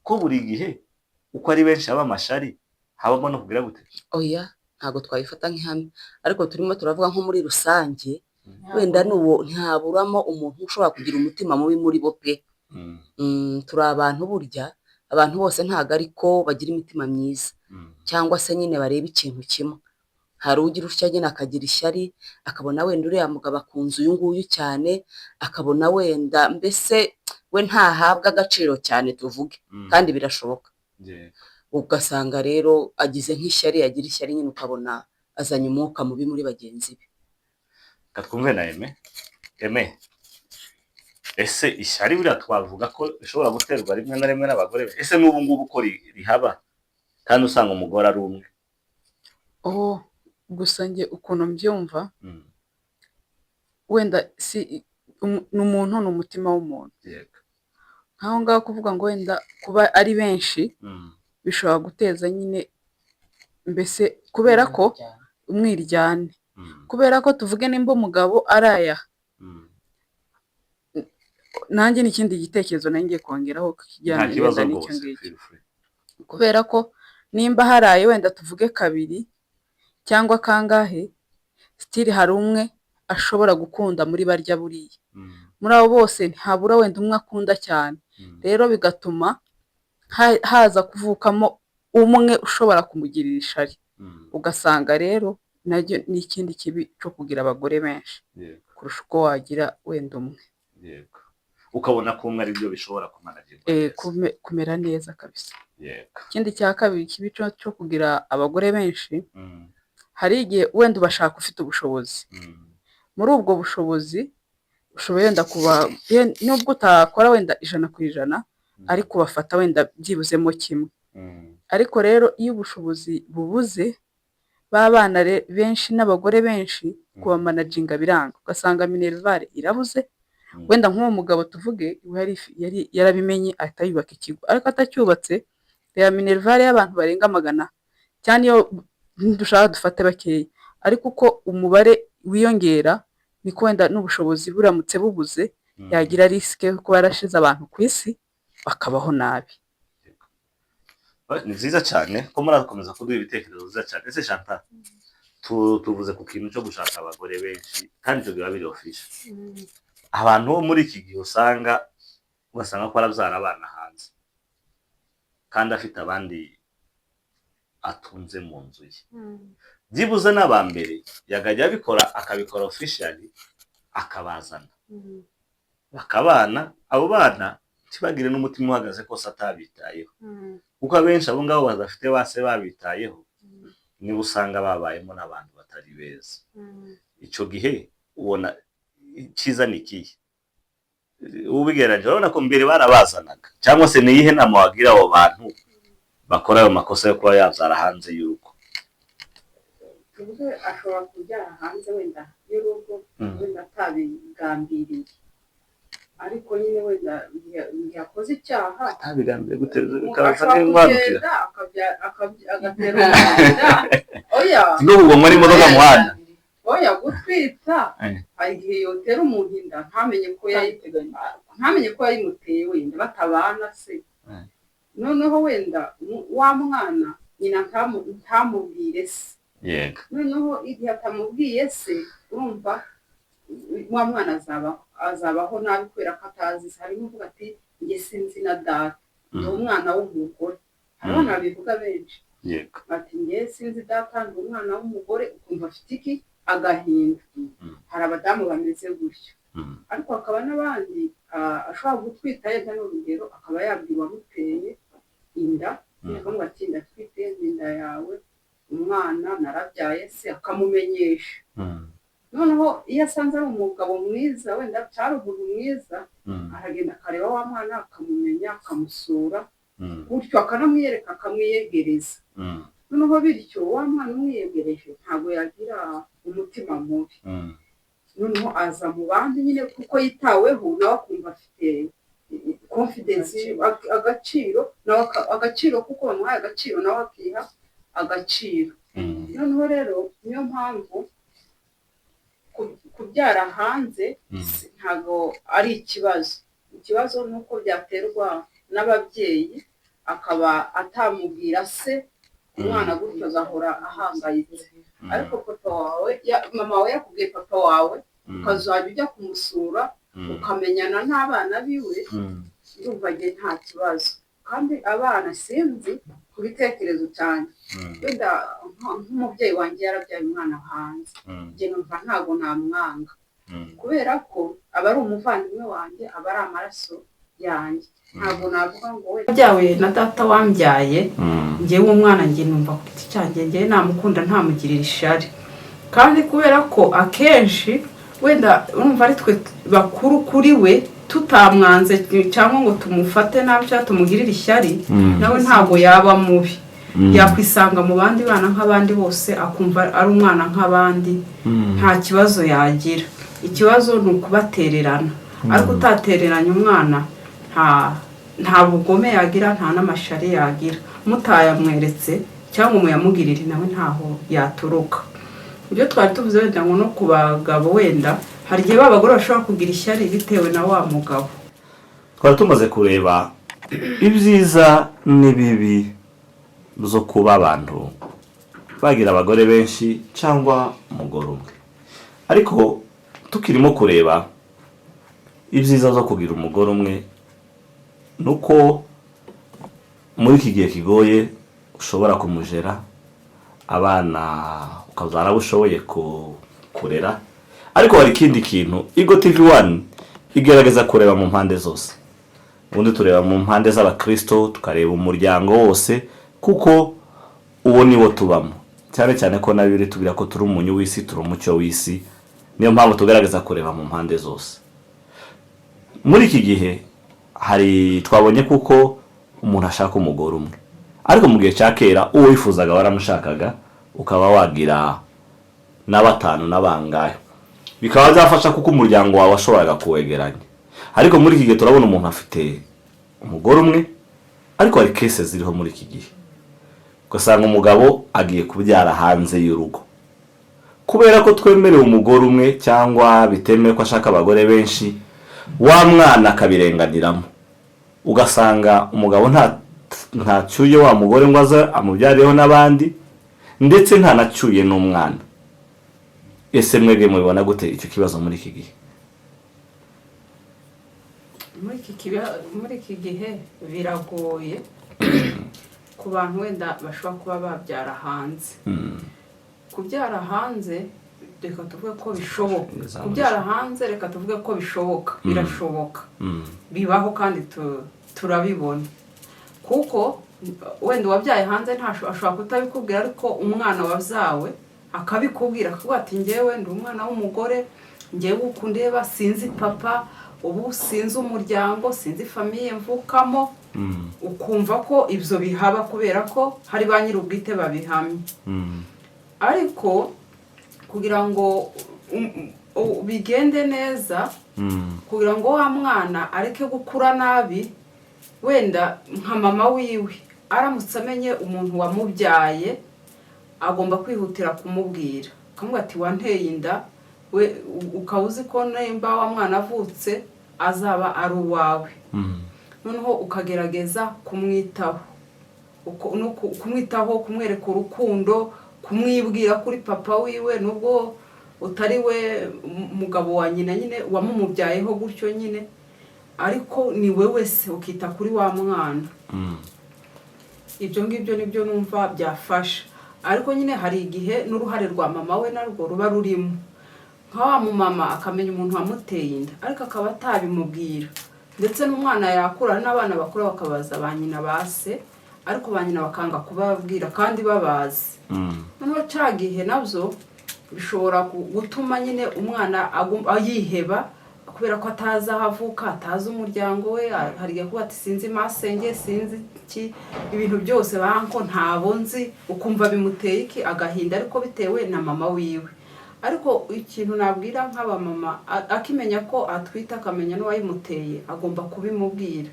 ko buri gihe uko ari benshi abamashari habamo no kugira gute? Oya, ntago twabifata nk'ihame, ariko turimo turavuga nko muri rusange, wenda nuwo ntaburamo umuntu ushobora kugira umutima mubi muri bo pe. Turi abantu burya, abantu bose ntago ariko bagira imitima myiza, cyangwa se nyine bareba ikintu kimwe. Hari ugira utya nyine akagira ishyari, akabona wenda uriya mugabo akunze uyu nguyu cyane, akabona wenda mbese we ntahabwa agaciro cyane tuvuge, kandi birashoboka. Ugasanga rero agize nk'ishyari, agira ishyari nyine ukabona azanye umwuka mubi muri bagenzi be. Katwumve na Eme, ese ishyari buriya twavuga ko ishobora guterwa rimwe na rimwe n'abagore? Ese n'ubu ngubu ko rihaba kandi usanga umugore ari umwe? Gusa njye ukuntu mbyumva, wenda si n'umuntu, ni umutima w'umuntu. Nkaho ngaho kuvuga ngo wenda kuba ari benshi bishobora guteza nyine mbese, kubera ko umwiryane, kubera ko tuvuge nimba umugabo araya, nanjye n'ikindi gitekerezo nanjye kongeraho kijyanye n'icyo ngicyo, kubera ko nimba haraye wenda tuvuge 2 cyangwa kangahe, still hari umwe ashobora gukunda muri barya buriya. Muri abo bose ntihabura wenda umwe akunda cyane, rero bigatuma haza kuvukamo umwe ushobora kumugirira ishari. Ugasanga rero nacyo ni ikindi kibi cyo kugira abagore benshi kurusha uko wagira wenda umwe. Ukabona ko umwe ari byo bishobora kumera neza kabisa. Ikindi cya kabiri kibi cyo kugira abagore benshi, hari igihe wenda ubashaka ufite ubushobozi, muri ubwo bushobozi ushoboye wenda kuba nubwo utakora wenda 100%, ariko bafata wenda byibuzemo kimwe. Ariko rero iyo ubushobozi bubuze, babana benshi n'abagore benshi kuba managinga biranga, ugasanga minervare irabuze. Wenda nk'uwo mugabo tuvuge yari yarabimenye ahita yubaka ikigo, ariko atacyubatse ya minervare y'abantu barenga 100, cyane iyo dushaka dufate bakeya, ariko uko umubare wiyongera niko wenda n'ubushobozi buramutse bubuze, yagira risike kuba yarashize abantu ku isi bakabaho nabi. Ni byiza cyane ko murakomeza kuduha ibitekerezo byiza cyane. Ese Chantal, tuvuze ku kintu cyo gushaka abagore benshi kandi ibyo biba biri official. Abantu bo muri iki gihe ugasanga ko arabyara abana hanze kandi afite abandi atunze mu nzu ye, byibuze n'abambere yagajya akabikora officially, akabazana bakabana. Abo bana ntibagire n'umutima uhagaze ko atabitayeho, kuko abenshi abo ngabo badafite base babitayeho niba usanga babayemo n'abantu batari beza. Icyo gihe ubona icyiza ni ikihe? Ubigerageje urabona ko mbere barabazanaga, cyangwa se niyihe nama wagira abo bantu bakora ayo makosa yo kuba yabyara hanze y'urugo. tuvuze ashobora kubyara hanze wenda y'urugo wenda atabigambiriye ariko nyine wenda yakoze icyaha atabigambiriye guteza ashobora kugenda agatera umwanda oya n'ubwo muri imodoka muhanda oya gutwita hari igihe yotera umuntu inda ntamenye ko yayimuteye wenda batabana se noneho wenda wa mwana nyina ntamubwire se yego noneho igihe atamubwiye se urumva wa mwana azabaho nabi kubera ko atazi harimo uvuga ati njye sinzi na data ni umwana w'umugore hari abana babivuga benshi yego ati njye sinzi data ni umwana w'umugore ukumva afite iki agahinda hari abadamu bameze gutyo ariko hakaba n'abandi ashobora gutwita yenda n'urugero akaba yabwira uwamuteye inda akavuga ati ndatwite inda yawe umwana narabyaye se akamumenyesha noneho iyo asanze ari umugabo mwiza wenda cyari umuntu mwiza aragenda akareba wa mwana akamumenya akamusura gutyo akanamwiyereka akamwiyegereza noneho bityo wa mwana umwiyegereje ntabwo yagira umutima mubi noneho aza mu bandi nyine kuko yitaweho nawe akumva afite confidence agaciro kuko bamuhaye agaciro nawe akiha agaciro noneho rero niyo mpamvu kubyara hanze ntabwo ari ikibazo ni uko byaterwa n'ababyeyi akaba atamubwira se umwana gutyo azahora ahangayitse ariko papa wawe mama wawe yakubwiye papa wawe ukazajya ujya kumusura ukamenyana n'abana biwe ndumva njye nta kibazo kandi abana sinzi ku bitekerezo cyane wenda nk'umubyeyi wanjye yarabyaye umwana hanze njye numva ntabwo namwanga kubera ko aba ari umuvandimwe wanjye aba ari amaraso yanjye ntabwo navuga ngo we byawe na data wambyaye njyewe umwana njye numva ku giti cyanjye njyewe namukunda ntamugirira ishari kandi kubera ko akenshi wenda urumva ari twe bakuru kuri we tutamwanze cyangwa ngo tumufate nabi cyangwa tumugirire ishyari nawe ntabwo yaba mubi yakwisanga mu bandi bana nk'abandi bose akumva ari umwana nk'abandi nta kibazo yagira ikibazo ni ukubatererana ariko utatereranya umwana nta bugome yagira nta n'amashari yagira mutayamweretse cyangwa muyamugirire nawe ntaho yaturuka ibyo twari tuvuze wenda ngo no ku bagabo wenda hari igihe b'abagore bashobora kugira ishyari bitewe na wa mugabo. twari tumaze kureba ibyiza n'ibibi zo kuba abantu bagira abagore benshi cyangwa umugore umwe ariko tukirimo kureba ibyiza zo kugira umugore umwe nuko muri iki gihe kigoye ushobora kumujera abana ukazara ushoboye kurera ariko hari ikindi kintu Igo TV1 igerageza kureba mu mpande zose ubundi tureba mu mpande z'abakristo tukareba umuryango wose kuko uwo niwo tubamo cyane cyane ko nabiri tubira ko turi umunyu w'isi turi umucyo w'isi niyo mpamvu tugerageza kureba mu mpande zose muri iki gihe hari twabonye kuko umuntu ashaka umugore umwe ariko mu gihe cya kera uwo wifuzaga waramushakaga ukaba wagira na batanu n'abangahe bikaba byafasha kuko umuryango wawe washoboraga kuwegeranya ariko muri iki gihe turabona umuntu afite umugore umwe ariko hari kese ziriho muri iki gihe ugasanga umugabo agiye kubyara hanze y'urugo kubera ko twemerewe umugore umwe cyangwa bitemewe ko ashaka abagore benshi wa mwana akabirenganiramo ugasanga umugabo ntacyuye wa mugore ngo aze amubyareho n'abandi ndetse ntanacyuye n'umwana. Ese mwebwe mubibona gute icyo kibazo muri iki gihe? muri iki gihe biragoye ku bantu wenda bashobora kuba babyara hanze. Kubyara hanze reka tuvuge ko bishoboka. Kubyara hanze reka tuvuge ko bishoboka. Birashoboka. Bibaho kandi turabibona. Kuko wenda wabyaye hanze ashobora kutabikubwira ariko umwana wabyawe akabikubwira akavuga ati njyewe ndi umwana w'umugore njyewe ukundeba sinzi papa ubu sinzi umuryango, sinzi famiye mvukamo, ukumva ko ibyo bihaba kubera ko hari ba nyir'ubwite babihamye. Ariko kugira ngo bigende neza, kugira ngo wa mwana areke gukura nabi, wenda nka mama wiwe aramutse amenye umuntu wamubyaye, agomba kwihutira kumubwira, akamubwira ati wanteye inda, we ukaba uzi ko nimba wa mwana avutse azaba ari uwawe. Noneho ukagerageza kumwitaho, kumwereka urukundo, kumwibwira kuri papa wiwe, nubwo utari we mugabo wa nyina nyine wamumubyayeho gutyo nyine, ariko ni we wese ukita kuri wa mwana. Ibyo ngibyo nibyo numva byafasha. Ariko nyine hari igihe n'uruhare rwa mama we narwo ruba rurimo, nka wa mumama akamenya umuntu wamuteye inda ariko akaba atabimubwira, ndetse n'umwana yakura, n'abana bakura bakabaza ba nyina base, ariko ba nyina bakanga kubabwira kandi babazi. Noneho cya gihe nabyo bishobora gutuma nyine umwana yiheba, kubera ko atazi aho avuka, atazi umuryango we. Hari igihe kuba ati sinzi masenge, sinzi iki, ibintu byose banko ntabo nzi, ukumva bimuteye iki agahinda, ariko bitewe na mama wiwe. Ariko ikintu nabwira nk'abamama, akimenya ko atwite akamenya n'uwayimuteye, agomba kubimubwira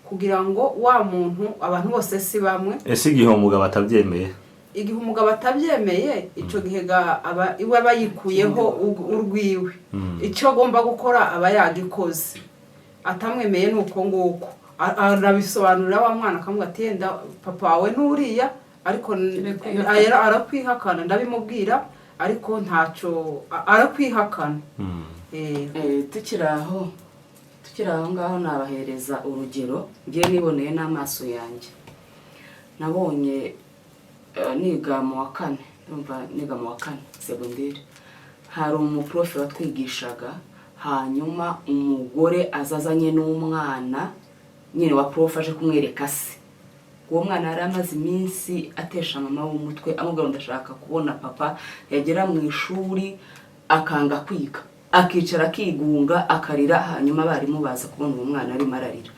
kugira ngo wa muntu, abantu bose si bamwe. Ese igihe umugabo atabyemeye? Igihe umugabo atabyemeye, icyo gihe iwe aba yikuyeho urwiwe. Icyo agomba gukora aba yagikoze. Atamwemeye nuko nguko arabisobanurira wa mwana, akamubwira ati yenda papa wawe n'uriya, ariko arakwihakana, ndabimubwira ariko ntacyo arakwihakana. Tukiri aho ngaho nabahereza urugero ngiye niboneye n'amaso yanjye. Nabonye niga mu wa kane segonderi, hari umuprofe watwigishaga, hanyuma umugore azazanye n'umwana nyine wa profe aje kumwereka se. Uwo mwana yari amaze iminsi atesha mama w'umutwe, amubwira ndashaka kubona papa. Yagera mu ishuri akanga kwiga, akicara akigunga akarira, hanyuma abarimu baza kubona uwo mwana arimo ararira.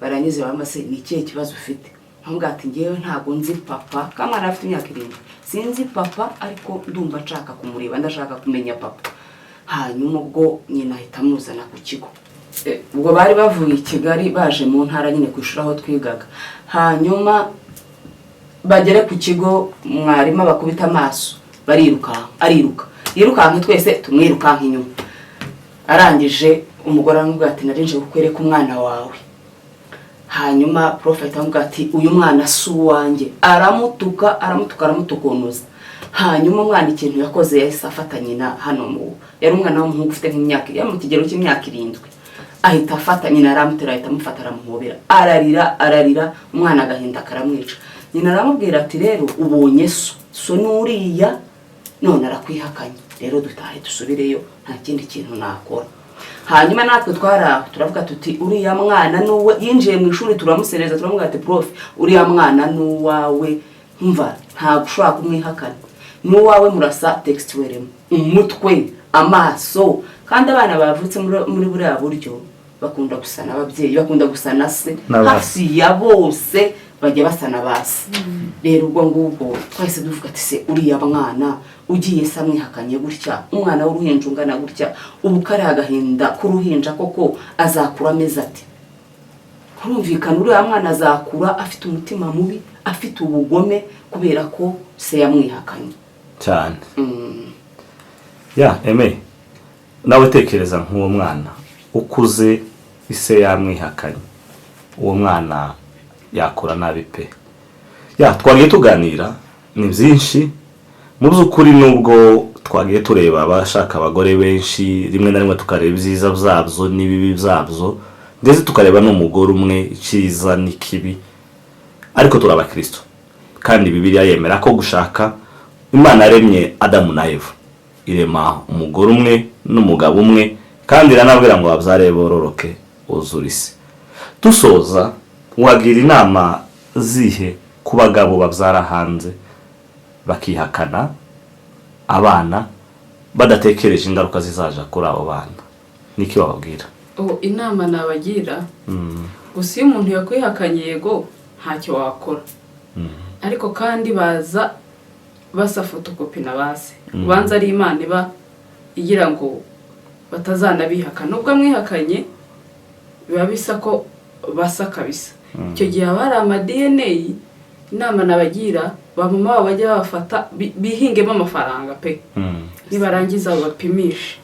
Baranyuze bamase ni ikihe kibazo ufite? Nkamubwira ati ngewe ntago nzi papa, kamwana afite imyaka 7, sinzi papa ariko ndumva nshaka kumureba, ndashaka kumenya papa. Hanyuma ubwo nyina ahita amuzana ku kigo. Ubwo bari bavuye i Kigali baje mu ntara nyine kwishura aho twigaga. Hanyuma bagere ku kigo, mwarimu bakubita amaso, ariruka yirukanka, twese tumwirukanka inyuma. Arangije umugore aramubwira ati narinje kukwereka umwana wawe. Hanyuma prophet aramubwira ati uyu mwana si uwanjye. Aramutukonoza. Hanyuma umwana ikintu yakoze yahise afata nyina, hano yari umwana w'umuhungu ufite nk'imyaka mu kigero cy'imyaka 7. Ahita afata nyina, aramutera, ahita amufata, aramuhobera, ararira, umwana agahinda karamwica. Nyina aramubwira ati rero ubonye so n'uriya, none arakwihakanye, rero dutahe dusubireyo, nta kindi kintu nakora. Hanyuma natwe turavuga tuti uriya mwana nuwe, yinjiye mu ishuri turamusereza, turamubwira ati prof, uriya mwana nuwawe, umva nta gushaka kumwihakana, nuwawe, murasa textuelemo, umutwe, amaso. Kandi abana bavutse muri buriya buryo bakunda gusana ababyeyi, bakunda gusana se, hafi ya bose bajya basana basi. Rero ubwo ngubwo twahise duvuga ati se uriya mwana ugiye se amwihakanye gutya, umwana w'uruhinja ungana gutya, ubu kare agahinda k'uruhinja koko azakura ameze ati? Kurumvikana uriya mwana azakura afite umutima mubi, afite ubugome, kubera ko se yamwihakanye cyane. Eme, nawe tekereza nk'uwo mwana ukuze ise yamwihakanye, uwo mwana yakura nabi pe. Twagiye tuganira ni byinshi mu by'ukuri, nubwo twagiye tureba abashaka abagore benshi, rimwe na rimwe tukareba ibyiza byabyo n'ibibi byabyo, ndetse tukareba n'umugore umwe icyiza n'ikibi, ariko turaba Kristo. Kandi Bibiliya yemera ko gushaka, Imana yaremye Adamu na Eva, irema umugore umwe n'umugabo umwe, kandi iranabwira ngo babyare bororoke uzure isi. Dusoza, wagira inama zihe ku bagabo babyara hanze bakihakana abana badatekereje ingaruka zizaja kuri abo bana? Niki wababwira? inama nabagira gusa iyo umuntu yakwihakanye yego ntacyo wakora ariko kandi baza basa fotokopi na base ubanza ari Imana iba igira ngo batazanabihaka nubwo mwihakanye biba bisa ko basa kabisa icyo gihe abari ama-DNA inama nabagira bamama bajya bafata bihingemo amafaranga pe nibarangiza bapimisha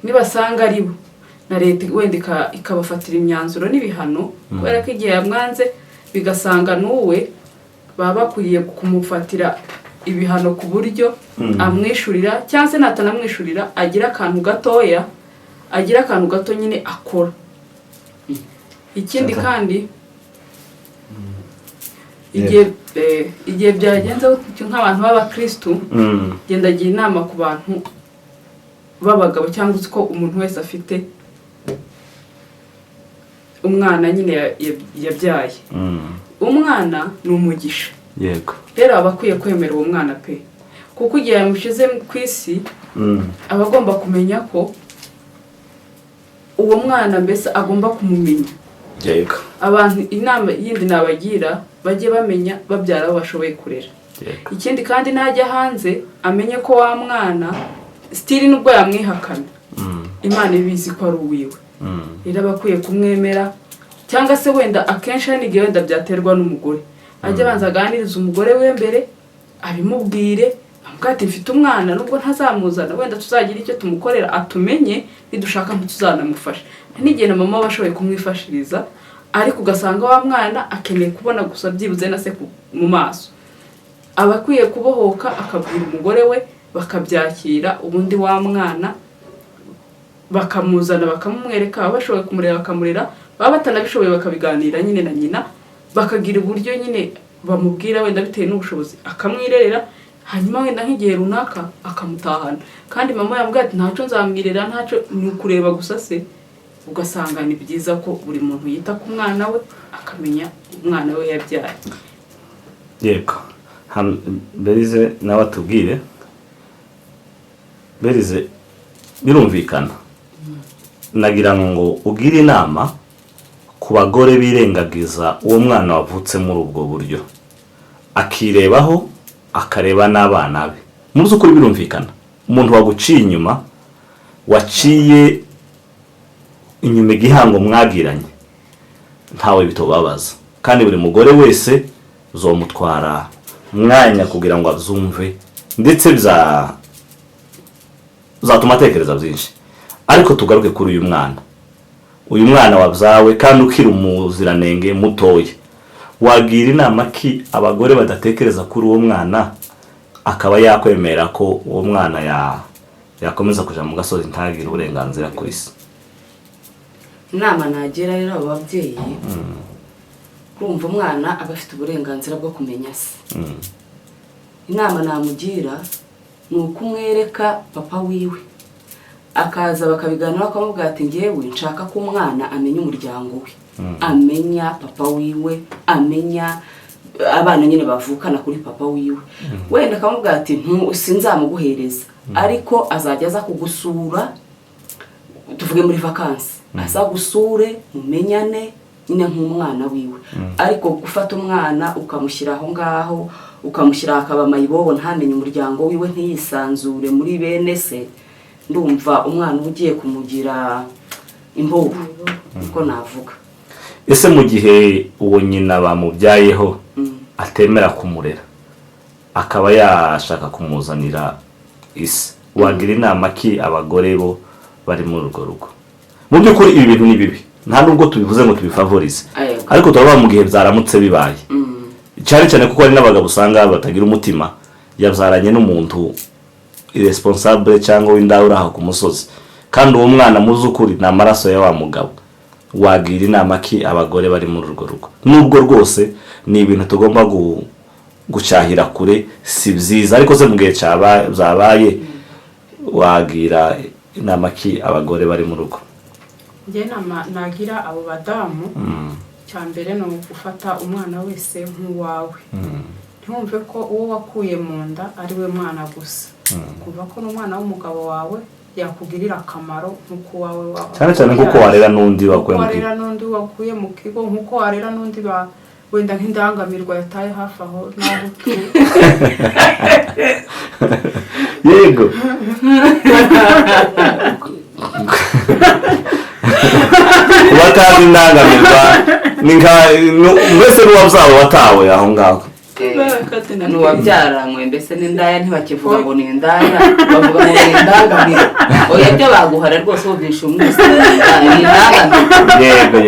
nibasanga ari bo na leta wenda ikabafatira imyanzuro n'ibihano kubera ko igihe yamwanze bigasanga nuwe baba bakwiye kumufatira ibihano ku buryo amwishurira cyangwa se natanamwishurira agira akantu gato nyine akora. Ikindi kandi igihe byagenze nk'abantu b'abakristu genda gira inama ku bantu b'abagabo cyangwa uko umuntu wese afite umwana nyine yabyaye umwana ni umugisha yego rero abakwiye kwemera uwo mwana pe kuko igihe yamushize ku isi aba agomba kumenya ko uwo mwana mbese agomba kumumenya yego abantu inama yindi nabagira bajye bamenya babyara abo bashoboye kurera. Ikindi kandi najya hanze amenye ko wa mwana stili nubwo yamwihakana Imana ibizi ko ari uwiwe rero abakwiye kumwemera cyangwa se wenda akenshi n'igihe wenda byaterwa n'umugore ajya banza aganiriza umugore we mbere abimubwire amubwate mfite umwana nubwo ntazamuzana wenda tuzagira icyo tumukorera atumenye nidushaka ntituzanamufasha n'igihe na mama bashoboye kumwifashiriza ariko ugasanga wa mwana akeneye kubona gusa byibuze na se mu maso abakwiye kubohoka akabwira umugore we bakabyakira ubundi wa mwana bakamuzana bakamumwereka bashoboye kumurera bakamurera baba batanabishoboye bakabiganira nyine na nyina bakagira uburyo nyine bamubwira wenda bitewe n'ubushobozi akamwirerera hanyuma wenda nk'igihe runaka akamutahana kandi mama yambwira ati ntacyo nzamwirera ntacyo ni ukureba gusa se ugasanga ni byiza ko buri muntu yita ku mwana we akamenya umwana we yabyaye. Yego Berize nawe atubwire Berize birumvikana nagira ngo ugire inama ku bagore birengagiza uwo mwana wavutse muri ubwo buryo akirebaho akareba n'abana be muzi ukuri birumvikana umuntu waguciye inyuma waciye inyuma igihango mwagiranye ntawe bitobabaza kandi buri mugore wese uzomutwara mwanya kugira ngo abyumve ndetse bizatuma atekereza byinshi ariko tugaruke kuri uyu mwana wabyawe kandi ukiri umuziranenge mutoya wagira inama ki abagore badatekereza kuri uwo mwana akaba yakwemera ko uwo mwana yakomeza kuja mu gasozi ntagire uburenganzira kuri se? Inama nagira rero abo babyeyi kumva umwana aba afite uburenganzira bwo kumenya se. Inama namugira ni ukumwereka papa wiwe akaza bakabiganira akamubwira ati ngewe nshaka ko umwana amenya umuryango we amenya papa wiwe amenya abana nyine bavukana kuri papa wiwe wenda akamubwira ati sinzamuguhereza ariko azajya aza kugusura tuvuge muri vacances aza gusure mumenyane nyine nk'umwana wiwe ariko gufata umwana ukamushyira aho ngaho ukamushyira akaba mayibobo ntamenye umuryango wiwe ntiyisanzure muri bene se ndumva umwana ugiye kumugira imbobo uko navuga. Ese mu gihe uwo nyina bamubyayeho atemera kumurera akaba yashaka kumuzanira isi wagira inama ki abagore bo bari muri urwo rugo? Mu by'ukuri ibi bintu ni bibi nta nubwo tubivuze ngo tubifavorize ariko turaba mu gihe byaramutse bibaye cyane kuko hari n'abagabo usanga batagira umutima yabyaranye n'umuntu irresponsable cyangwa w'indahura aha ku musozi kandi uwo mwana muzi ukuri ni amaraso ya wa mugabo wagira inama ki abagore bari muri urwo rugo nubwo rwose ni ibintu tugomba gucyahira kure si byiza ariko se mu gihe byabaye wagira inama ki abagore bari mu rugo? Njye nagira abo badamu cyambere no gufata umwana wese nk'uwawe ntumve ko uwo wakuye mu nda ari we mwana gusa kuva ko n'umwana w'umugabo wawe yakugirira akamaro nk'uko wawe cyane cyane nk'uko warera n'undi wakuye mu kigo, warera n'undi wakuye mu kigo, nk'uko warera n'undi wenda nk'indangamirwa yataye hafi aho naho utuye. yego kuba atazi indangamirwa ni nka mbese n'uwabyawe watawe aho ngaho, n'uwabyaranywe mbese n'indaya ntibakivuga ngo ni indaya, bavuga ngo ni indangamirwa. oya ibyo baguhara rwose wumvisha umwese ni indangamirwa. yego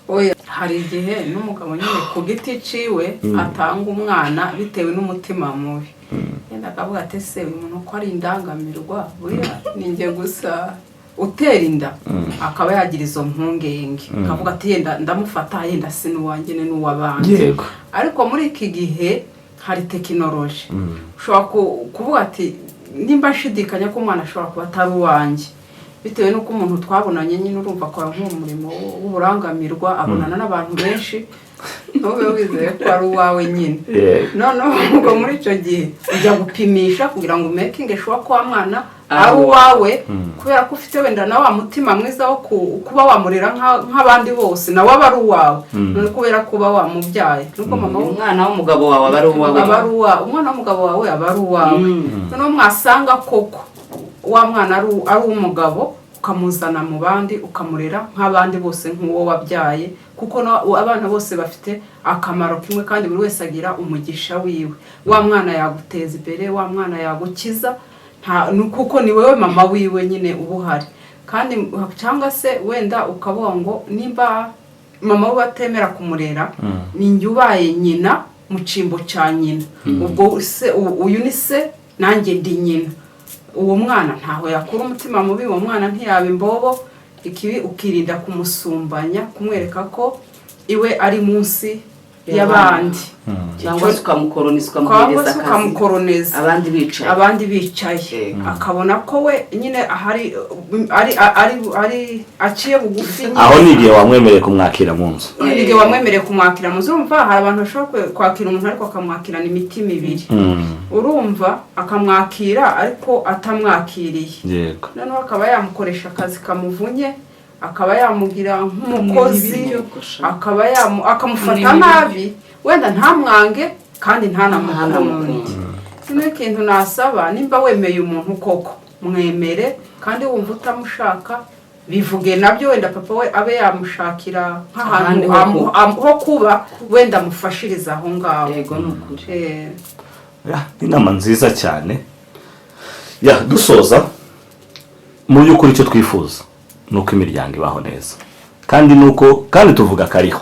oya hari igihe n'umugabo nyine ku giti ciwe atanga umwana bitewe n'umutima mubi, yenda akavuga ati se uyu muntu ko ari indangamirwa buriya ninjye gusa utera inda, akaba yagira izo mpungenge akavuga ati yenda ndamufata yenda si n'uwanjye ni n'uw'abandi. yego ariko muri iki gihe hari tekinoloji, ushobora kuvuga ati nimba nshidikanya ko umwana ashobora kuba atari uwanjye bitewe n'uko umuntu twabonanye nyine urumva akora nk'umurimo w'uburangamirwa, abonana n'abantu benshi, ntube wizeye ko ari uwawe nyine. noneho ubwo muri icyo gihe ujya gupimisha kugira ngo umekinge shuwa ko wa mwana ari uwawe, kubera ko ufite wenda na wa mutima mwiza wo kuba wamurera nk'abandi bose nawe aba ari uwawe, none kubera kuba wamubyaye nuko mama umwana w'umugabo wawe aba ari uwawe, umwana w'umugabo wawe aba ari uwawe. noneho mwasanga koko wa mwana ari umugabo ukamuzana mu bandi ukamurera nk'abandi bose nk'uwo wabyaye, kuko abana bose bafite akamaro kimwe kandi buri wese agira umugisha wiwe. wa mwana yaguteza imbere, wa mwana yagukiza, kuko ni wowe mama wiwe nyine uba uhari. kandi cyangwa se wenda ukavuga ngo nimba mama we batemera kumurera, ninjye ubaye nyina mu cyimbo cya nyina, ubwo se uyu ni se nanjye ndi nyina. uwo mwana ntaho yakura umutima mubi, uwo mwana ntiyaba imbobo, ikibi ukirinda kumusumbanya, kumwereka ko iwe ari munsi y'abandi, cyangwa se ukamukoroneza abandi bicaye akabona ko we nyine ari aciye bugufi. aho ni igihe wamwemereye kumwakira mu nzu, urumva hari abantu bashobora kwakira umuntu ariko akamwakirana imitima ibiri, urumva akamwakira ariko atamwakiriye, noneho akaba yamukoresha akazi kamuvunye, akaba yamugira nk'umukozi, akamufata nabi, wenda ntamwange kandi ntanamukunde. kimwe kintu nasaba, nimba wemeye umuntu koko mwemere, kandi wumva utamushaka bivuge nabyo, wenda papa we abe yamushakira nk'ahantu ho kuba, wenda amufashiriza aho ngaho. yego nukuri. inama nziza cyane. dusoza, mu by'ukuri icyo twifuza nuko imiryango ibaho neza, kandi tuvuga kariho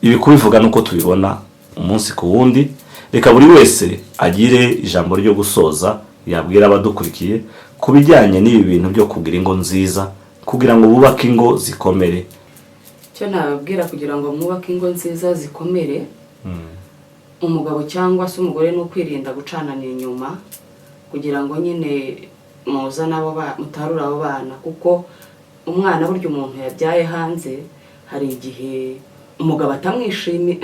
ibi kubivuga nuko tubibona umunsi ku wundi. reka buri wese agire ijambo ryo gusoza yabwira abadukurikiye ku bijyanye n'ibi bintu byo kugira ingo nziza, kugira ngo bubake ingo zikomere. cyo nababwira kugira ngo mwubake ingo nziza zikomere, umugabo cyangwa se umugore no kwirinda gucanana inyuma, kugira ngo nyine muzana mutarura abo bana, kuko umwana burya umuntu yabyaye hanze hari igihe umugabo atamwishimiye,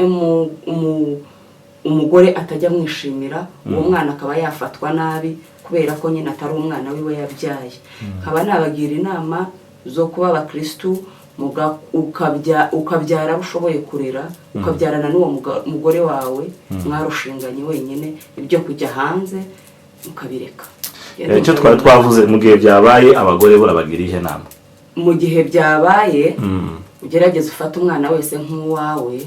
umugore atajya amwishimira, uwo mwana akaba yafatwa nabi kubera ko nyine atari umwana wiwe yabyaye. nkaba nabagira inama zo kuba abakristu, ukabyara ushoboye kurera, ukabyarana n'uwo mugore wawe mwarushinganye wenyine, ibyo kujya hanze mukabireka. icyo twari twavuze, mu gihe byabaye abagore burabagira ihe nama. mu gihe byabaye ugerageze ufate umwana wese nk'uwawe,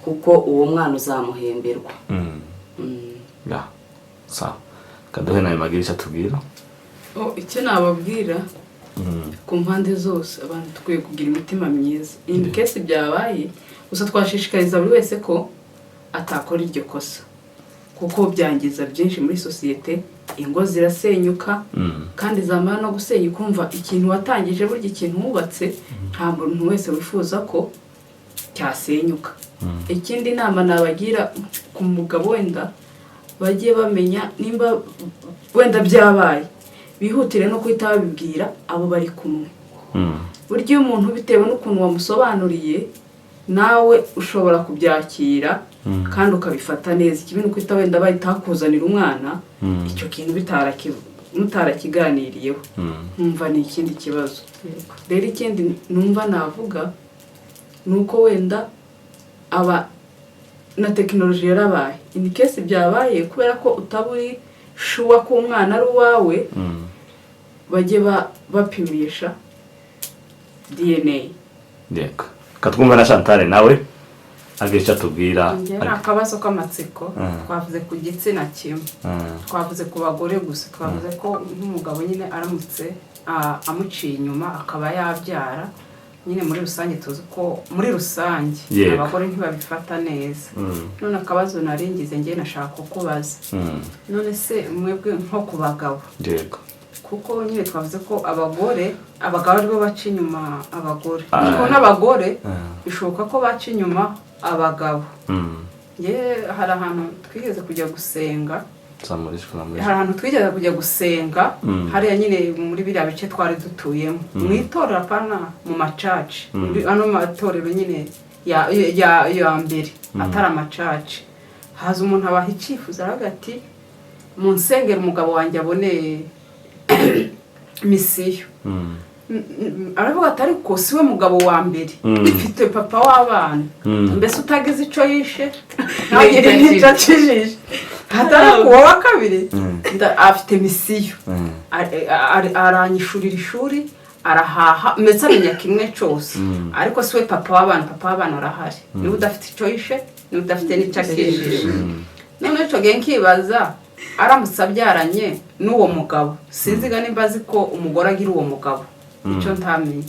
kuko uwo mwana uzamuhemberwa. sawa, kaduhe nawe magira icyo atubwira. icyo nababwira, ku mpande zose abantu tukwiye kugira imitima myiza. in case byabaye, gusa twashishikariza buri wese ko atakora iryo kosa, kuko byangiza byinshi muri sosiyete. ingo zirasenyuka, kandi zamara no gusenya ukumva ikintu watangije, burya ikintu wubatse nta muntu wese wifuza ko cyasenyuka. ikindi nama nabagira ku mugabo, wenda bagiye bamenya nimba wenda byabaye, bihutire no kwita babibwira abo bari kumwe. burya iyo umuntu bitewe n'ukuntu wamusobanuriye nawe ushobora kubyakira kandi ukabifata neza. Ikibi ni uko uhita wenda bahita umwana icyo kintu mutarakiganiriyeho, nkumva ni ikindi kibazo. Rero ikindi numva navuga ni uko wenda aba na tekinoloji yarabaye, in case byabaye kubera ko utaburi shuwa ko umwana ari uwawe, bajye bapimisha DNA. Yego, katwumva na Chantal nawe agisha tubwira. Nta kabazo k'amatsiko, twavuze ku gitsina kimwe, twavuze ku bagore gusa, twavuze ko nk'umugabo nyine aramutse amuciye inyuma akaba yabyara, nyine muri rusange tuzi ko muri rusange abagore ntibabifata neza. None akabazo naringize ngiye nashaka kukubaza, none se mwebwe nko ku bagabo, yego, kuko nyine twavuze ko abagabo aribo baca inyuma abagore, ariko n'abagore bishoboka ko baca inyuma abagabo. Hari ahantu twigeze kujya gusenga, hariya nyine muri biriya bice twari dutuyemo, mu itorero apana mu macaci, ano matorero nyine ya mbere atari amacaci. Haza umuntu abaha icyifuzo aravuga ati mu nsengero umugabo wanjye abone misiyo. Aravuga ati ariko siwe mugabo wa mbere, ifite papa w'abana, mbese utagize icyo yishe ntagire n'icyo akijije, hatari kuwa wa kabiri afite misiyo, aranyishurira ishuri, arahaha, mbese amenya kimwe cyose, ariko siwe papa w'abana arahari, niba udafite icyo yishe, niba udafite n'icyo akijije. None icyo gihe nkibaza, aramutse abyaranye n'uwo mugabo, sinziga nimba azi ko umugore agira uwo mugabo, icyo ntamenye.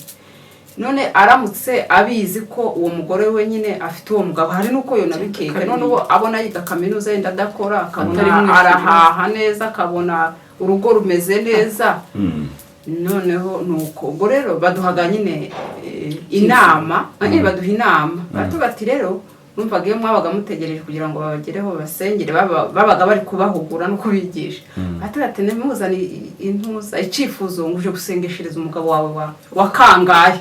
None aramutse abizi ko uwo mugore we nyine afite uwo mugabo, hari nuko yonabikeka, none ubu abona yiga kaminuza yenda adakora, akabona arahaha neza, akabona urugo rumeze neza. Noneho nuko ubwo rero baduhaga nyine inama, baduha inama, batuga ati rero numvaga iyo mwabaga mutegereje kugira ngo babagereho basengere, babaga bari kubahugura no kubigisha. Ati nemuzana intuza icyifuzo ngo uje gusengeshereza umugabo wawe wakangaye.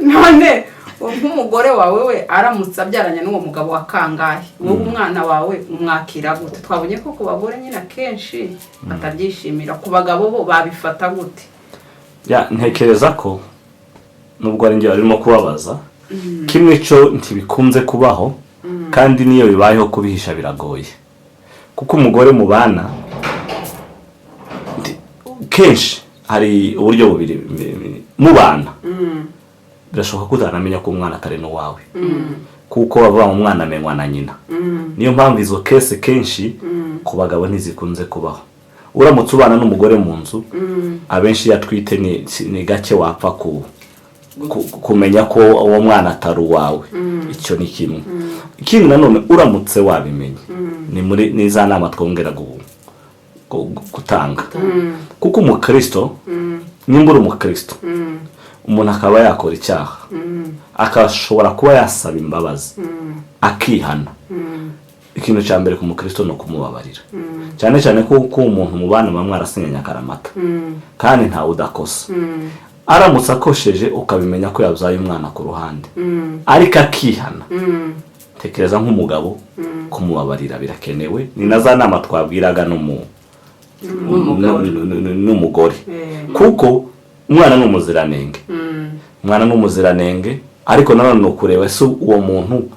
None nk'umugore wawe we aramutse abyaranye n'uwo mugabo wakangaye, wowe umwana wawe umwakira gute? Twabonye ko ku bagore nyine akenshi batabyishimira, ku bagabo bo babifata gute? Ntekereza ko nubwo ari njye arimo kubabaza, kimwe cyo ntibikunze kubaho, kandi niyo bibayeho kubihisha biragoye, kuko umugore mu bana kenshi hari uburyo bubiri mu bana. Birashoboka ko utanamenya ko umwana atari n'uwawe, kuko bava mu mwana amenywa na nyina. Niyo mpamvu izo kese kenshi ku bagabo ntizikunze kubaho. Uramutse ubana n'umugore mu nzu, abenshi yatwite ni gake wapfa kumenya ko uwo mwana atari uwawe. Icyo ni kimwe. Ikindi nanone uramutse wabimenye, ni za nama twongera gutanga, kuko umukristo, nimba uri umukristo, umuntu akaba yakora icyaha, akashobora kuba yasaba imbabazi, akihana. Ikintu cya mbere ku mukristo ni ukumubabarira, cyane cyane kuko umuntu mu bana bamwe arasinyanya akaramata, kandi ntawe udakosa. Aramutse akosheje ukabimenya ko yabyaye umwana ku ruhande, ariko akihana, tekereza nk'umugabo kumubabarira birakenewe. Ni na za nama twabwiraga n'umugore, kuko umwana ni umuziranenge, ariko nanone ni ukureba se uwo muntu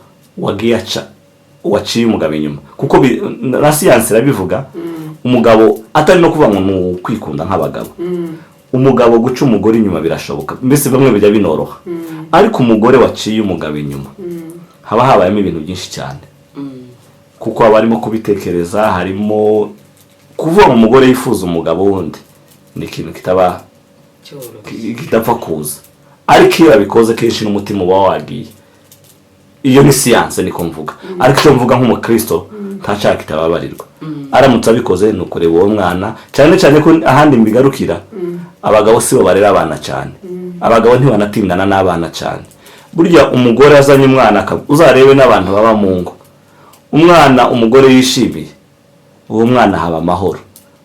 waciye umugabo inyuma, kuko na siyansi irabivuga. Umugabo atari no kuvuga ngo ni ukwikunda nk'abagabo, umugabo guca umugore inyuma birashoboka, mbese bamwe bijya binoroha, ariko umugore waciye umugabo inyuma haba habayemo ibintu byinshi cyane, kuko aba arimo kubitekereza, harimo kuvuga ngo umugore yifuza umugabo wundi, ni ikintu kitapfa kuza, ariko iyo abikoze kenshi n'umutima uba wagiye. Iyo ni siyanse niko mvuga, ariko icyo mvuga nk'umukristo ntacyaha kitababarirwa. Aramutse abikoze ni ukureba uwo mwana, cyane cyane ko ahandi mbigarukira, abagabo sibo barera abana cyane, abagabo ntibanatindana n'abana cyane. Burya umugore azanye umwana, uzarebe n'abantu baba mu ngo, umwana umugore yishimiye, uwo mwana haba amahoro,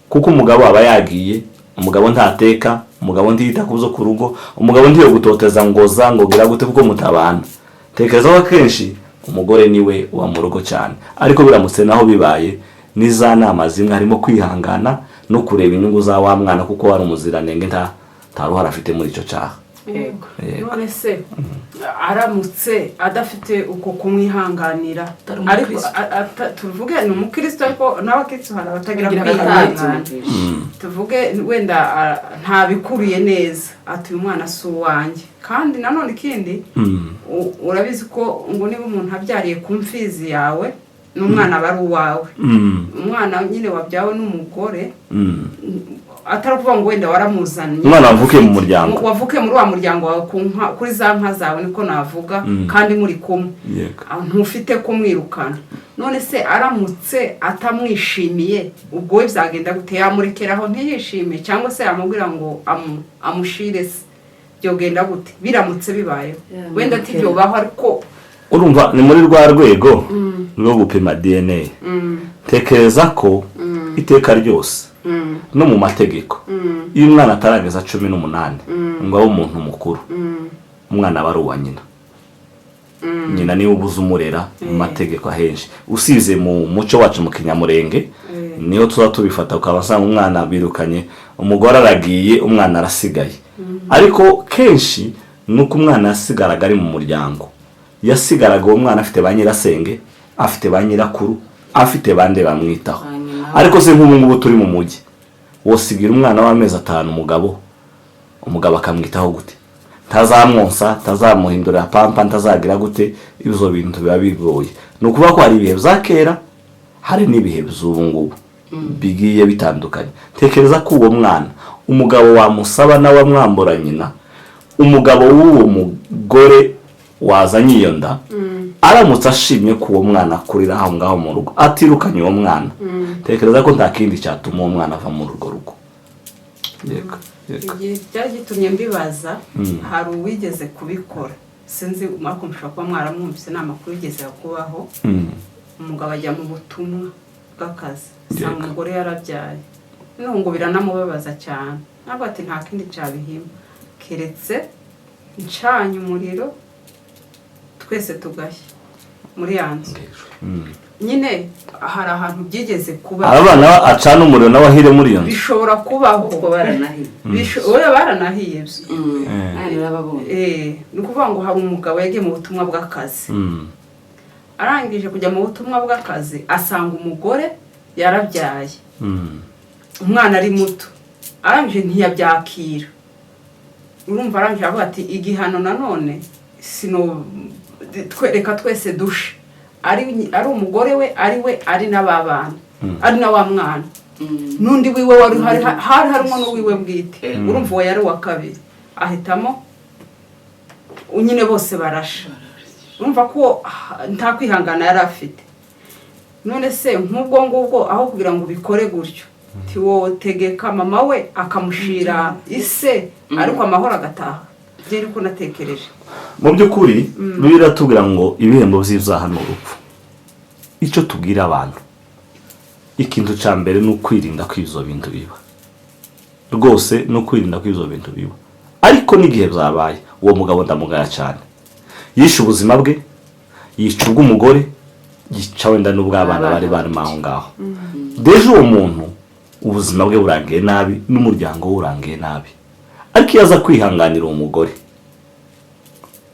kuko umugabo aba yagiye umugabo ntateka, umugabo ntiyita ku byo ku rugo, umugabo ntiyo gutoteza ngoza ngo gira gute kuko mutabana. Tekereza ko kenshi umugore niwe uba mu rugo cyane, ariko biramutse naho bibaye niza nama zimwe harimo kwihangana no kureba inyungu za wa mwana kuko wari umuziranenge nta ruhara afite muri icyo cyaha. Yego. None se aramutse adafite uko kumwihanganira, ariko tuvuge ni umukristo ariko n'abakristo hari abatagira kwihangana, tuvuge wenda ntabikuriye neza ati uyu mwana si uwanjye, kandi nanone ikindi urabizi ko ngo niba umuntu abyariye ku mfizi yawe n'umwana aba ari uwawe, umwana nyine wabyawe n'umugore atari kuvuga ngo wenda waramuzanye, umwana wavukiye mu muryango, wavukiye muri wa muryango wawe kuri za nka zawe niko navuga, kandi muri kumwe ntufite kumwirukana. None se aramutse atamwishimiye ubwo we byagenda gute? Yamurekeraho ntiyishime cyangwa se yamubwira ngo amushire se? Byogenda gute biramutse bibayeho? Wenda ati byobaho, ariko urumva ni muri rwa rwego rwo gupima DNA. Tekereza ko iteka ryose no mu mategeko iyo umwana atarageza 18 ngo abe umuntu mukuru, umwana aba ari uwa nyina. Nyina niwe ubuza umurera mu mategeko ahenshi, usize mu muco wacu mu Kinyamurenge niyo tuza tubifata ukabasanga umwana birukanye, umugore aragiye umwana arasigaye. Ariko kenshi nuko umwana yasigaraga ari mu muryango, yasigaraga uwo mwana afite ba nyirasenge, afite ba nyirakuru, afite bande bamwitaho. Ariko se nk'ubu ngubu turi mu mujyi, wosigira umwana w'amezi 5 umugabo akamwitaho gute? Tazamwonsa, tazamuhindurira pampa, ntazagira gute? Ibizo bintu biba bigoye. Nukuvuga ko hari ibihe byakera, hari n'ibihe by'ubu ngubu bigiye bitandukanye. Tekereza ko uwo mwana umugabo wamusaba nawe mwambura nyina, umugabo w'uwo mugore wazanye iyo nda aramutse ashimye ko uwo mwana kurira aho ngaho mu rugo atirukanye uwo mwana, tekereza ko nta kindi cyatuma uwo mwana ava mu rugo rugo. Yego. Byari gitumye mbibaza, hari uwigeze kubikora, sinzi marko mushobora kuba mwaramwumvise, nta makuru yigeze kubaho. Umugabo ajya mu butumwa bw'akazi, usanga umugore yarabyaye, ngo biranamubabaza cyane, ntabwo ati nta kindi cyabihima keretse ncanye umuriro twese tugashya muri yanzu. Nyine hari ahantu byigeze kuba abana acana umuriro n'abahire muri iyo nzu, bishobora kubaho kuko baranahiye, baranahiye. Ni ukuvuga ngo hari umugabo yagiye mu butumwa bw'akazi, arangije kujya mu butumwa bw'akazi asanga umugore yarabyaye, umwana ari muto, arangije ntiyabyakira. Urumva arangije avuga ati igihano nanone sino reka twese dushe, ari umugore we, ari n'ababana, ari na wa mwana n'undi wiwe wari harimo n'uwiwe bwite. Urumva uwo yari uwa kabiri, ahitamo nyine bose barasha. Urumva ko nta kwihangana yari afite. None se nk'ubwo ngubwo aho kugira ngo ubikore gutyo, tiwotegeka mama we akamushira ise ariko amahoro agataha? Byari ko natekereje mu by'ukuri biratubwira ngo ibihembo by'ibyaha ni urupfu. Icyo tubwira abantu, ikintu cya mbere ni ukwirinda ko ibyo bintu biba, rwose no kwirinda ko ibyo bintu biba. Ariko n'igihe byabaye, uwo mugabo ndamugaya cyane, yishe ubuzima bwe, yica ubw'umugore, yica wenda n'ubw'abana bari barimo aho ngaho. Deje uwo muntu ubuzima bwe burangiye nabi, n'umuryango we urangiye nabi. Ariko iyo aza kwihanganira uwo mugore,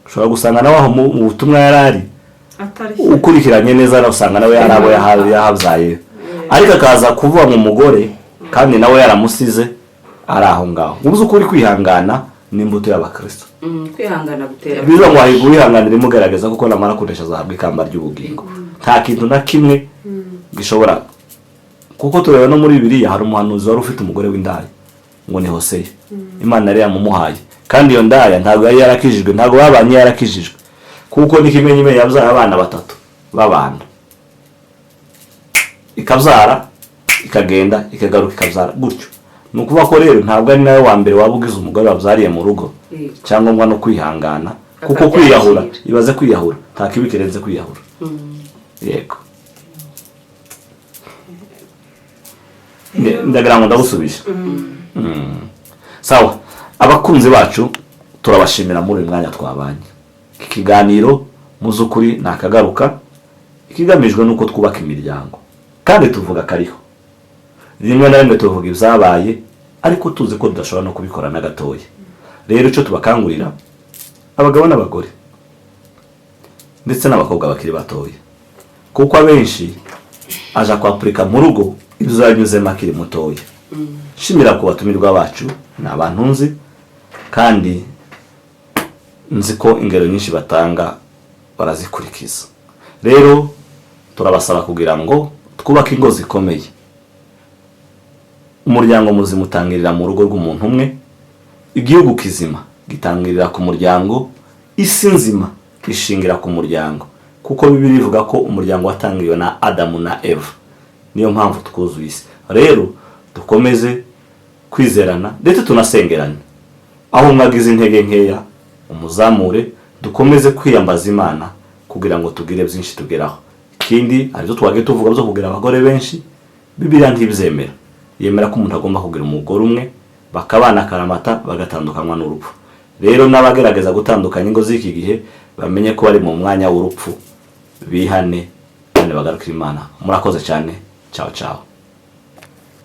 ushobora gusanga nawe aho mu butumwa yarari ukurikiranye neza, nawe usanga nawe yarabo yahabyaye, ariko akaza kuvuga mu mugore kandi nawe yaramusize ari aho ngaho. Ubuze ukuri kwihangana n'imbuto y'abakristo. Kwihangana gutera biza ngo wahiga wihanganira imugaragaza kuko namara kunesha azahabwa ikamba ry'ubugingo. Nta kintu na kimwe gishobora, kuko tureba no muri Bibiliya hari umuhanuzi wari ufite umugore w'indaya ngo ni Hoseya. Imana yari yamumuhaye, kandi iyo ndaya ntabwo yari yarakijijwe, ntabwo babanye yarakijijwe, kuko n'ikimenyime yabyara abana 3 babana, ikabyara ikagenda ikagaruka ikabyara gutyo. Ni ukuvuga ko rero ntabwo ari nawe wa mbere wabugize umugore wabyariye mu rugo, cyangwa no kwihangana, kuko kwiyahura, ibaze kwiyahura nta kibi kirenze kwiyahura. Yego. Ndagira ngo ndagusubije. sawa abakunzi bacu turabashimira muri uyu mwanya twabanye. Iki kiganiro mu z'ukuri nakagaruka ikigamijwe nuko twubaka imiryango kandi tuvuga kariho rimwe na rimwe tuvuga ibyabaye ariko tuzi ko tudashobora no kubikora na gatoya. Rero icyo tubakangurira abagabo n'abagore ndetse n'abakobwa bakiri batoya, kuko abenshi aja kwapurika mu rugo ibyo yanyuzemo akiri mutoya. Shimira ku batumirwa bacu, ni abantu nzi kandi nzi ko ingero nyinshi batanga barazikurikiza. Rero turabasaba kugira ngo twubake ingo zikomeye. Umuryango muzima utangirira mu rugo rw'umuntu umwe, igihugu kizima gitangirira ku muryango, isi nzima ishingira ku muryango, kuko Bibiliya ivuga ko umuryango watangiriwe na Adamu na Eva, niyo mpamvu twuzuye isi. Rero dukomeze kwizerana ndetse tunasengerana, aho mwagize intege nkeya umuzamure, dukomeze kwiyambaza Imana kugira ngo tugire byinshi tugeraho. Ikindi arizo twage tuvuga byo kugira abagore benshi, Bibiliya ntibyemera, yemera ko umuntu agomba kugira umugore umwe, bakabana karamata bagatandukanywa n'urupfu. Rero n'abagerageza gutandukanya ingo z'iki gihe bamenye ko bari mu mwanya w'urupfu, bihane kandi bagarukira Imana. Murakoze cyane, ciao ciao.